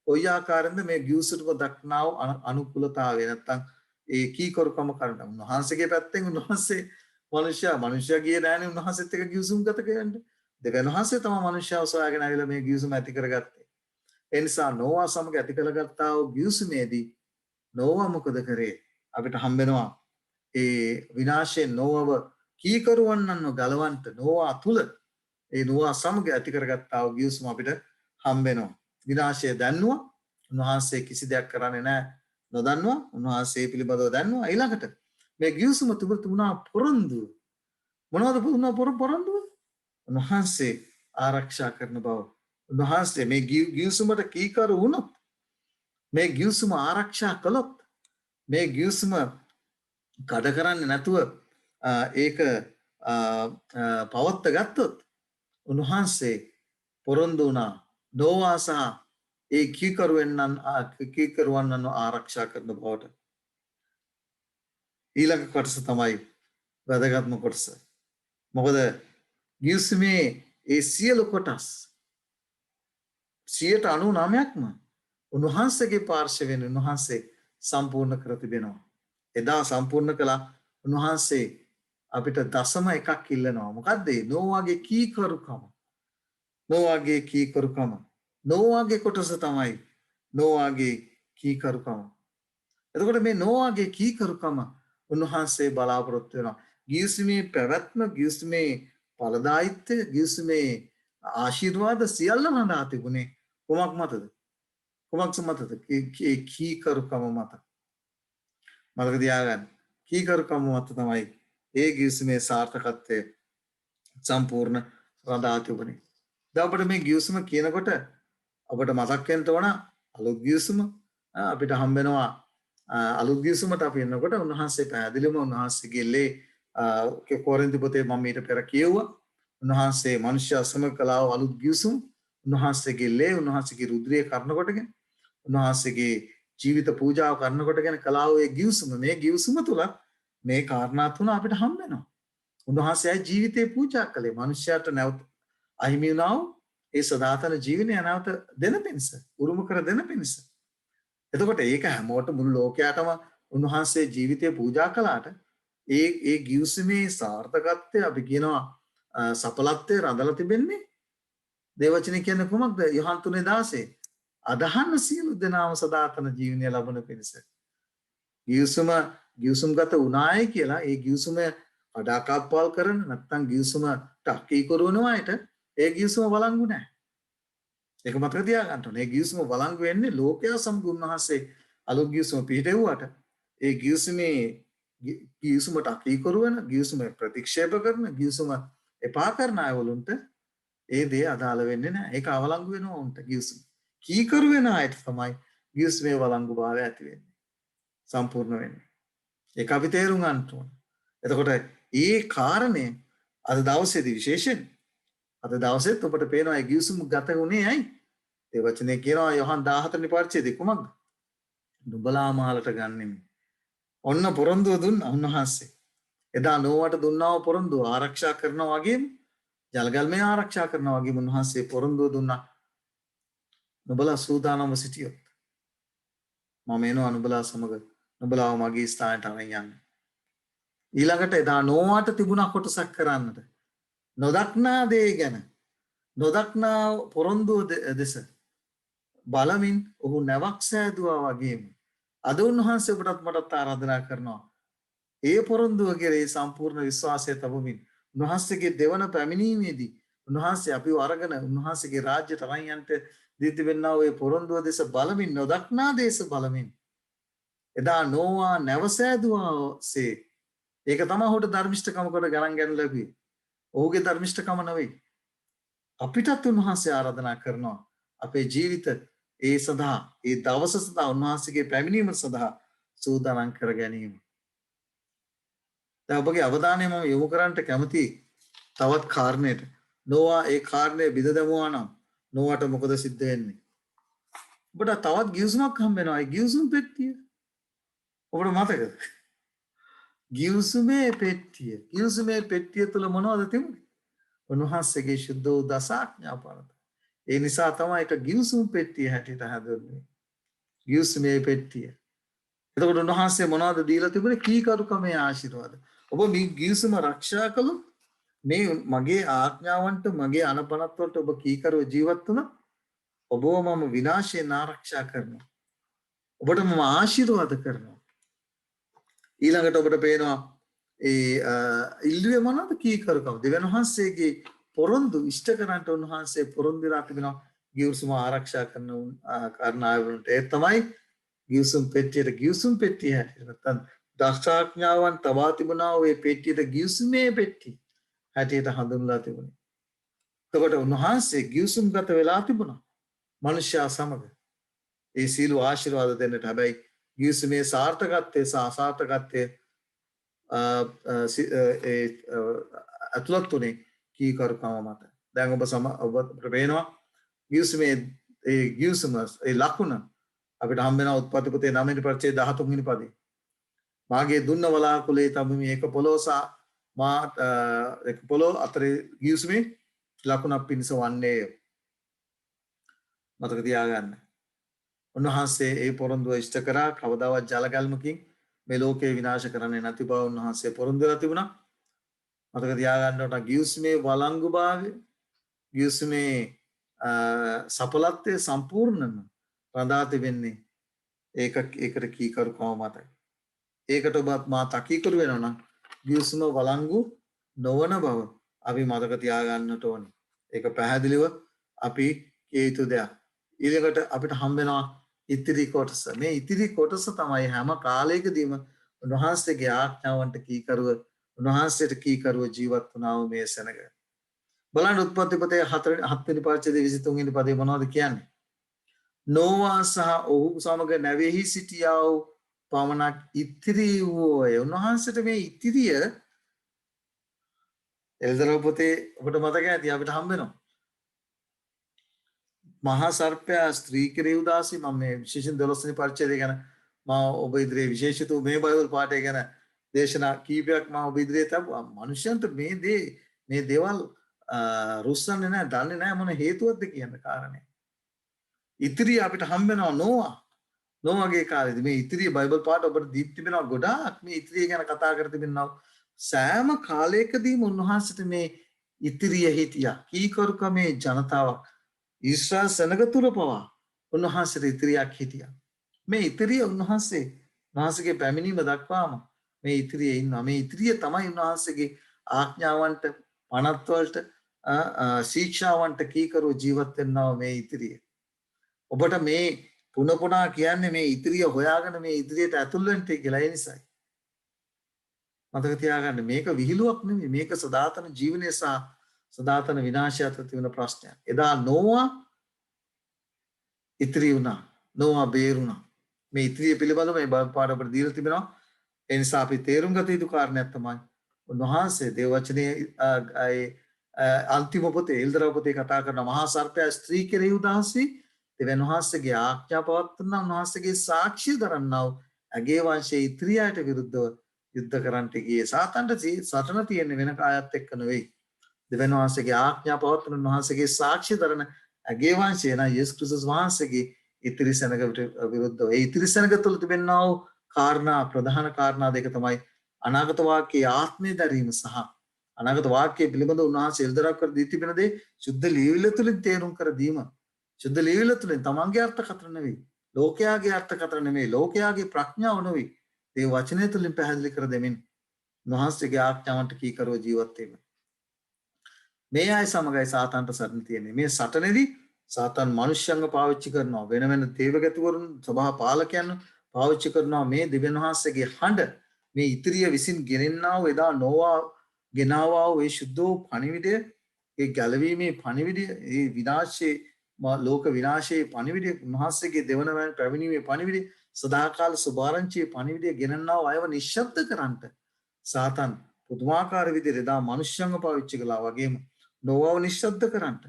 කොයි ආකාරයෙන්ද මේ ගිවිසුමට දක්නා වූ අනුකූලතාවය නැත්තම් ඒ කීකරුකම කරන උන්වහන්සේගේ පැත්තෙන් උන්වහන්සේ මනුෂ්‍යයා ගියේ නෑනේ උන්වහන්සේත් එක්ක ගිවිසුම් ගත කරන්න. දෙවියන් වහන්සේ තමයි මනුෂ්‍යව සොයාගෙන ආවිලා මේ ගිවිසුම ඇති කරගත්තේ. ඒ නිසා නෝවා සමග ඇති කරගත්තා වූ ගිවිසුමේදී නෝවා මොකද කරේ? අපිට හම්බෙනවා ඒ විනාශයෙන් නෝවව කීකරුවන්නන්ව ගලවන්ට නෝවා තුල ඒ නෝවා සමග ඇති කරගත්තා වූ ගිවිසුම අපිට හම්බෙනවා. විනාශය දන්නවා. උන්වහන්සේ කිසි දෙයක් කරන්නේ නැහැ නොදන්නවා. උන්වහන්සේ පිළිබඳව දන්නවා. ඊළඟට මේ ගිවිසුම තුල තිබුණා පොරොන්දුව. මොනවද පොරොන්දුව? උන්වහන්සේ ආරක්ෂා කරන බව. උන්වහන්සේ මේ ගිවිසුමට කීකරු වුණොත් මේ ගිවිසුම ආරක්ෂා කළොත් මේ ගිවිසුම කඩ කරන්නේ නැතුව ඒක පවත්ත ගත්තොත් උන්වහන්සේ පොරොන්දු වුණා නෝවා සහ ඒ කීකරුවන්නන් ආරක්ෂා කරන බවට. ඊළඟ කොටස තමයි වැදගත්ම කොටස. මොකද ගිවිසුමේ ඒ සියලු කොටස් 99%ක්ම උන්වහන්සේගේ පාර්ශවයෙන් උන්වහන්සේ සම්පූර්ණ කර තිබෙනවා. එදා සම්පූර්ණ කළා උන්වහන්සේ අපිට දශම එකක් ඉල්ලනවා. මොකද්ද? නෝවාගේ කීකරුකම. නෝවාගේ කීකරුකම. නෝවාගේ කොටස තමයි නෝවාගේ කීකරුකම. එතකොට මේ නෝවාගේ කීකරුකම උන්වහන්සේ බලාපොරොත්තු වෙනවා. ගිවිසුමේ පැවැත්ම, ගිවිසුමේ ඵලදායීත්වය, ගිවිසුමේ ආශිර්වාද සියල්ල රඳා තිබුණේ කොමක් මතද? කොමක් මතද? කීකරුකම මත. මතක තියාගන්න. කීකරුකම මත තමයි ඒ ගිවිසුමේ සාර්ථකත්වය සම්පූර්ණ රඳා තිබුණේ. දැන් අපිට මේ ගිවිසුම කියනකොට අපිට මතක් වෙන්න ඕන අලුත් ගිවිසුම අපිට හම්බ වෙනවා. අලුත් ගිවිසුමට අපි එනකොට උන්වහන්සේ පැහැදිලිවම උන්වහන්සේගේ ලේ කොරින්ති පොතේ මම ඊට පෙර කියුවා. උන්වහන්සේ මනුෂ්‍ය අසම කලාව අලුත් ගිවිසුම උන්වහන්සේගේ ලේ උන්වහන්සේගේ රුධිරය කරන කොටගෙන උන්වහන්සේගේ ජීවිත පූජාව කරන කොටගෙන කලාව ඒ ගිවිසුම මේ ගිවිසුම තුල මේ කාරණා තුන අපිට හම්බ වෙනවා. උන්වහන්සේ ජීවිතේ පූජා කළේ මනුෂ්‍යයාට නැවත අහිමි වුණා ඒ සදාතන ජීවනය නැවත දෙන පිණිස උරුම කර දෙන පිණිස. එතකොට ඒක හැමෝටම මුළු ලෝකයටම උන්වහන්සේ ජීවිතේ පූජා කළාට ඒ ගිවිසුමේ සාර්ථකත්වය අපි කියනවා සඵලත්වය රඳලා තිබෙන්නේ දේවචනේ කියන්නේ කොහොමද? යොහන් 3:16 අදහන්න සියලු දෙනාම සදාතන ජීවනය ලබන පිණිස. ගිවිසුම්ගත වුණායි කියලා ඒ ගිවිසුම අඩාකප්පල් කරන නැත්නම් ගිවිසුම ටක්කී කරන අයට ඒ ගිවිසුම වළංගු නැහැ. ඒක මතක තියාගන්න ඕනේ. ඒ ගිවිසුම වළංගු වෙන්නේ ලෝකයා සමග උන්වහන්සේ අලුත් ගිවිසුම පිළිටෙව්වට ඒ ගිවිසුමට අකීකරුවන ගිවිසුම ප්‍රතික්ෂේප කරන ගිවිසුම එපා කරන අයවලුන්ට ඒ දේ අදාළ වෙන්නේ නැහැ. ඒක අවලංගු වෙනවා උන්ට ගිවිසුම. කීකරු වෙන අයට තමයි ගිවිසුමේ වළංගු භාවය ඇති වෙන්නේ. සම්පූර්ණ වෙන්නේ. ඒක අපි තේරුම් ගන්න ඕනේ. එතකොට ඒ කාරණේ අද දවසේදී විශේෂයෙන් අද දවසෙත් ඔබට පේනවා ඒ ගිවිසුම ගත වුණේ ඇයි? ඒ වචනේ කියනවා යොහන් 14 වෙනි පරිච්ඡේදයේ කුමක්ද? නුඹලා මාලට ගන්නෙමි. ඔන්න පොරොන්දුව දුන්නා උන්වහන්සේ. එදා නෝවට දුන්නා වූ පොරොන්දුව ආරක්ෂා කරනවා වගේම ජලගල්මේ ආරක්ෂා කරනවා වගේම උන්වහන්සේ පොරොන්දුව දුන්නා. නුඹලා සූදානම්ව සිටියොත් මම එනවා නුඹලා සමග නුඹලාව මගේ ස්ථානයට අරන් යන්න. ඊළඟට එදා නෝවාට තිබුණා කොටසක් කරන්නට. නොදක්නා දේ ගැන නොදක්නා පොරොන්දුව දෙස බලමින් ඔහු නැවක් සෑදුවා වගේම අද උන්වහන්සේ ඔබටත් මටත් ආරාධනා කරනවා. ඒ පොරොන්දුව කෙරේ සම්පූර්ණ විශ්වාසය තබමින් උන්වහන්සේගේ දෙවන පැමිණීමේදී උන්වහන්සේ අපිව අරගෙන උන්වහන්සේගේ රාජ්‍යයට අරන් යන්න දී තිබෙනා ඔය පොරොන්දුව දෙස බලමින් නොදක්නා දේශ බලමින් එදා නෝවා නැවසෑදුවාසේ ඒක තමයි ඔහුට ධර්මිෂ්ඨකම කොට ගණන් ගන්න ලැබුවේ. ඔහුගේ ධර්මිෂ්ඨකම නෙවෙයි. අපිටත් උන්වහන්සේ ආරාධනා කරනවා අපේ ජීවිත ඒ සඳහා ඒ දවස සඳහා උන්වහන්සේගේ පැමිණීම සඳහා සූදානම් කර ගැනීම. දැන් ඔබගේ අවධානය මම යොමු කරන්නට කැමතියි තවත් කාරණයකට. නෝවා ඒ කාරණය බිඳ දැමුවා නම් නෝවාට මොකද සිද්ධ වෙන්නේ? ඔබට තවත් ගිවිසුමක් හම්බ වෙනවා. ඒ ගිවිසුම් පෙට්ටිය. ඔබට මතකද? ගිවිසුමේ පෙට්ටිය. ගිවිසුමේ පෙට්ටිය තුල මොනවද තිබුණේ? උන්වහන්සේගේ ශුද්ධ වූ දස ආඥා පාලක. ඒ නිසා තමයි ඒක ගිවිසුම් පෙට්ටිය හැටියට හැදුන්නේ. ගිවිසුමේ පෙට්ටිය. එතකොට උන්වහන්සේ මොනවද දීලා තිබුණේ? කීකරුකමේ ආශිර්වාද. ඔබ මේ ගිවිසුම ආරක්ෂා කළොත් මේ මගේ ආඥාවන්ට මගේ අනපනත් වලට ඔබ කීකරුව ජීවත් වුණා ඔබව මම විනාශයෙන් ආරක්ෂා කරනවා. ඔබට මම ආශිර්වාද කරනවා. ඊළඟට ඔබට පේනවා ඉල්ලුවේ මොනවද? කීකරුකම. දෙවියන් වහන්සේගේ පොරොන්දු ඉෂ්ට කරන්නට උන්වහන්සේ පොරොන්දු වෙලා තිබෙනවා ගිවිසුම ආරක්ෂා කරන කාරණාවලට. ඒ තමයි ගිවිසුම් පෙට්ටිය හැටියට නැත්නම් දසාඥාවන් තබා තිබුණා ඔය පෙට්ටියට ගිවිසුමේ පෙට්ටිය හැටියට හඳුන්වලා තිබුණේ. එතකොට උන්වහන්සේ ගිවිසුම්ගත වෙලා තිබුණා මනුෂ්‍යයා සමග. ඒ සීල ආශිර්වාද දෙන්නට. හැබැයි ගිවිසුමේ සාර්ථකත්වයේ සහ අසාර්ථකත්වයේ අතුලත් උනේ කීකරුකම මත. දැන් ඔබ පේනවා ගිවිසුමේ ගිවිසුම ලකුණ අපිට හම්බ වෙන උත්පත්ති පොතේ 9 වෙනි පරිච්ඡේදය 13 වෙනි පදේ. මාගේ දුන්න වලාකුලේ තබමි එක පොළොව සහ මා එක පොළොව අතරේ ගිවිසුමේ ලකුණක් පිණිස වන්නේ. මතක තියාගන්න. උන්වහන්සේ ඒ පොරොන්දුව ඉෂ්ට කරා. කවදාවත් ජලගල්මකින් මේ ලෝකේ විනාශ කරන්නේ නැති බව උන්වහන්සේ පොරොන්දු වෙලා තිබුණා. මතක තියාගන්න ඕන ගිවිසුමේ වළංගුභාවය, ගිවිසුමේ සඵලත්වය සම්පූර්ණම රඳා තිබෙන්නේ ඒකට කීකරුකම මතයි. ඒකට ඔබත් මා තකීකරු වෙනවා නම් ගිවිසුම වළංගු නොවන බව අපි මතක තියාගන්නට ඕනේ. ඒක පැහැදිලිව අපි කිය යුතු දෙයක්. ඊළඟට අපිට හම්බ වෙනවා ඉතිරි කොටස. මේ ඉතිරි කොටස තමයි හැම කාලයකදීම උන්වහන්සේගේ ආඥාවන්ට කීකරුව, උන්වහන්සේට කීකරුව ජීවත් වුණා වූ මේ සෙනග. බලන්න උත්පත්ති පොතේ 7 වෙනි පරිච්ඡේදයේ 23 වෙනි පදේ මොනවද කියන්නේ? නෝවා සහ ඔහු සමග නැවෙහි සිටියා වූ පමණක් ඉතිරි වූයේ. උන්වහන්සේට මේ ඉතිරිය එල්දරව් පොතේ ඔබට මතක ඇති අපිට හම්බ වෙනවා. මහා සර්පයා ස්ත්‍රී කෙරෙහි උදාසී. මම මේ විශේෂයෙන් 12 වෙනි පරිච්ඡේදය ගැන මම ඔබ ඉදිරියේ විශේෂිත මේ බයිබල් පාඩය ගැන දේශනා කීපයක් මම ඔබ ඉදිරියේ තබුවා. මනුෂ්‍යයන්ට මේ දේවල් රුස්සන්නේ නැහැ, දන්නේ නැහැ මොන හේතුවක්ද කියන කාරණේ. ඉතිරිය අපිට හම්බ වෙනවා නෝවාගේ කාලේදී. මේ ඉතිරිය බයිබල් පාඩ ඔබට දීප් තිබෙනවා ගොඩාක්. මේ ඉතිරිය ගැන කතා කර තිබෙනවා. සෑම කාලයකදීම උන්වහන්සේට මේ ඉතිරිය හිටියා. කීකරුකමේ ජනතාවක් ඊශ්‍රායල් සෙනග තුර පවා උන්වහන්සේට ඉතිරියක් හිටියා. මේ ඉතිරිය උන්වහන්සේගේ පැමිණීම දක්වාම මේ ඉතිරිය ඉන්නවා. මේ ඉතිරිය තමයි උන්වහන්සේගේ ආඥාවන්ට, පනත් වලට, ශික්ෂාවන්ට කීකරුව ජීවත් වෙනවා මේ ඉතිරිය. ඔබට මේ පුනපුනා කියන්නේ මේ ඉතිරිය හොයාගෙන මේ ඉදිරියට ඇතුල් වෙන්න කියලා. ඒ නිසායි. මතක තියාගන්න මේක විහිළුවක් නෙමෙයි. මේක සදාතන ජීවනයේ සහ සදාතන විනාශය අතර තියෙන ප්‍රශ්නයක්. එදා නෝවා ඉතිරි වුණා. නෝවා බේරුණා. මේ ඉතිරිය පිළිබඳව මේ පාඩ අපිට දීලා තිබෙනවා. ඒ නිසා අපි තේරුම් ගත යුතු කාරණයක් තමයි උන්වහන්සේ දේව වචනේ අන්තිම පොතේ එල්දරව් පොතේ කතා කරන මහා සර්පයා ස්ත්‍රී කෙරෙහි උදාසී. දෙවියන් වහන්සේගේ ආඥා පවත්වන උන්වහන්සේගේ සාක්ෂිය දරන්නා වූ ඇගේ වංශයේ ඉතිරියට විරුද්ධව යුද්ධ කරන්නට ගියේ. සාතන්ට සටන තියෙන්නේ වෙන කායත් එක්ක නෙවෙයි. දෙවියන් වහන්සේගේ ආඥා පවත්වන උන්වහන්සේගේ සාක්ෂිය දරන ඇගේ වංශය නා යේසුස් ක්‍රිස්තුස් වහන්සේගේ ඉතිරි සෙනගට විරුද්ධව. ඒ ඉතිරි සෙනග තුළ තිබෙනා වූ කාරණා, ප්‍රධාන කාරණා දෙක තමයි අනාගත වාක්‍යයේ ආත්මය දැරීම සහ අනාගත වාක්‍යය පිළිබඳව උන්වහන්සේ එල්දරව් කර දී තිබෙන දේ සුද්ධ ලියවිල්ල තුළින් තේරුම් කර දීම. සුද්ධ ලියවිල්ල තුළින් තමන්ගේ අර්ථකථන නෙවෙයි, ලෝකයාගේ අර්ථකථන නෙවෙයි, ලෝකයාගේ ප්‍රඥාව නෙවෙයි, ඒ වචනය තුළින් පැහැදිලි කර දෙමින් උන්වහන්සේගේ ආඥාවන්ට කීකරුව ජීවත් වීම. මේ අය සමගයි සාතන්ට සටන තියෙන්නේ. මේ සටනේදී සාතන් මනුෂ්‍යංග පාවිච්චි කරනවා, වෙන වෙන දේවගතිවරුන්, සභා පාලකයන් පාවිච්චි කරනවා මේ දෙවියන් වහන්සේගේ හඬ මේ ඉතිරිය විසින් ගෙනෙන්නා වූ එදා නෝවා ගෙනාවා වූ ඒ ශුද්ධ වූ පණිවිඩය, ඒ ගැලවීමේ පණිවිඩය, ඒ විනාශයේ ලෝක විනාශයේ පණිවිඩය, උන්වහන්සේගේ දෙවන පැමිණීමේ පණිවිඩය, සදාකාල සුභාරංචියේ පණිවිඩය ගෙනන්නා වූ අයව නිශ්ශබ්ද කරන්නට සාතන් පුදුමාකාර විදිහට එදා මනුෂ්‍යංග පාවිච්චි කළා වගේම නෝවාව නිශ්ශබ්ද කරන්නට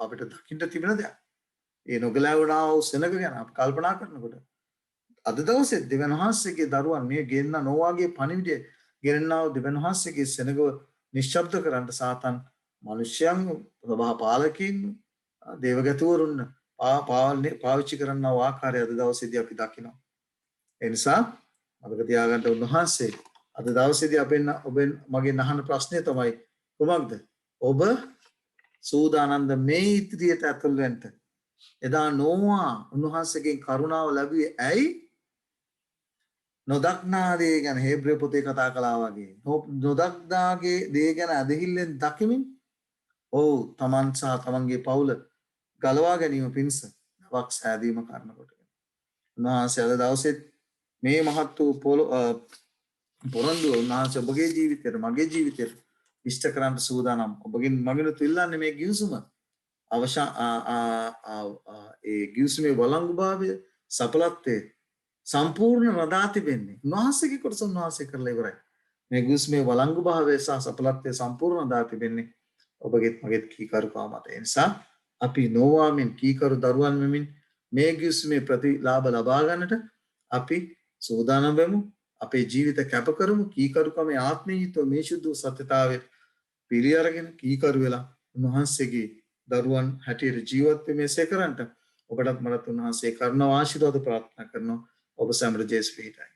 අපිට දකින්න තිබෙන දෙයක්. ඒ නොගැලවුණා වූ සෙනග ගැන අපි කල්පනා කරනකොට අද දවසේ දෙවියන් වහන්සේගේ දරුවන් මේ ගෙන්න නෝවාගේ පණිවිඩය ගෙනන්නා වූ දෙවියන් වහන්සේගේ සෙනගව නිශ්ශබ්ද කරන්නට සාතන් මනුෂ්‍යයන් සභා පාලකින් දේවගැතුවරුන් පාවිච්චි කරන්න ආකාරය අද දවසේදී අපි දකිනවා. ඒ නිසා මතක තියාගන්න උන්වහන්සේ අද දවසේදී ඔබෙන් මගෙන් අහන ප්‍රශ්නය තමයි කුමක්ද? ඔබ සූදානම්ද මේ ඉදිරියට ඇතුල් වෙන්න? එදා නෝවා උන්වහන්සේගෙන් කරුණාව ලැබුවේ ඇයි? නොදක්නා දේ ගැන හේබ්‍රේ පොතේ කතා කළා වගේ. නොදක්නාගේ දේ ගැන ඇදහිල්ලෙන් දකිමින් ඔව් තමන් සහ තමන්ගේ පවුල ගලවා ගැනීම පිණිස නවක් සෑදීම කරනකොට. උන්වහන්සේ අද දවසෙත් මේ මහත් වූ පොරොන්දුව උන්වහන්සේ ඔබගේ ජීවිතයට මගේ ජීවිතයට ඉෂ්ට කරන්න සූදානම්. ඔබගෙන් මගෙනුත් ඉල්ලන්නේ මේ ගිවිසුම ඒ ගිවිසුමේ වළංගුභාවය සඵලත්වය සම්පූර්ණ රඳා තිබෙන්නේ උන්වහන්සේගේ කොටස උන්වහන්සේ කරලා ඉවරයි. මේ ගිවිසුමේ වළංගුභාවය සහ සඵලත්වය සම්පූර්ණ රඳා තිබෙන්නේ ඔබගෙත් මගෙත් කීකරුකම මත. ඒ නිසා අපි නෝවාමින් කීකරු දරුවන් වෙමින් මේ ගිවිසුමේ ප්‍රතිලාභ ලබා ගන්නට අපි සූදානම් වෙමු. අපේ ජීවිත කැප කරමු. කීකරුකමේ ආත්මීයත්ව මේ සුද්ධ සත්‍යතාවයට පිළි අරගෙන කීකරු වෙලා උන්වහන්සේගේ දරුවන් හැටියට ජීවත් වෙමේ සේකරන්ට ඔබටත් මටත් උන්වහන්සේ කරුණාව ආශිර්වාද ප්‍රාර්ථනා කරනවා. ඔබ සැමට ජේසුස් පිහිටයි.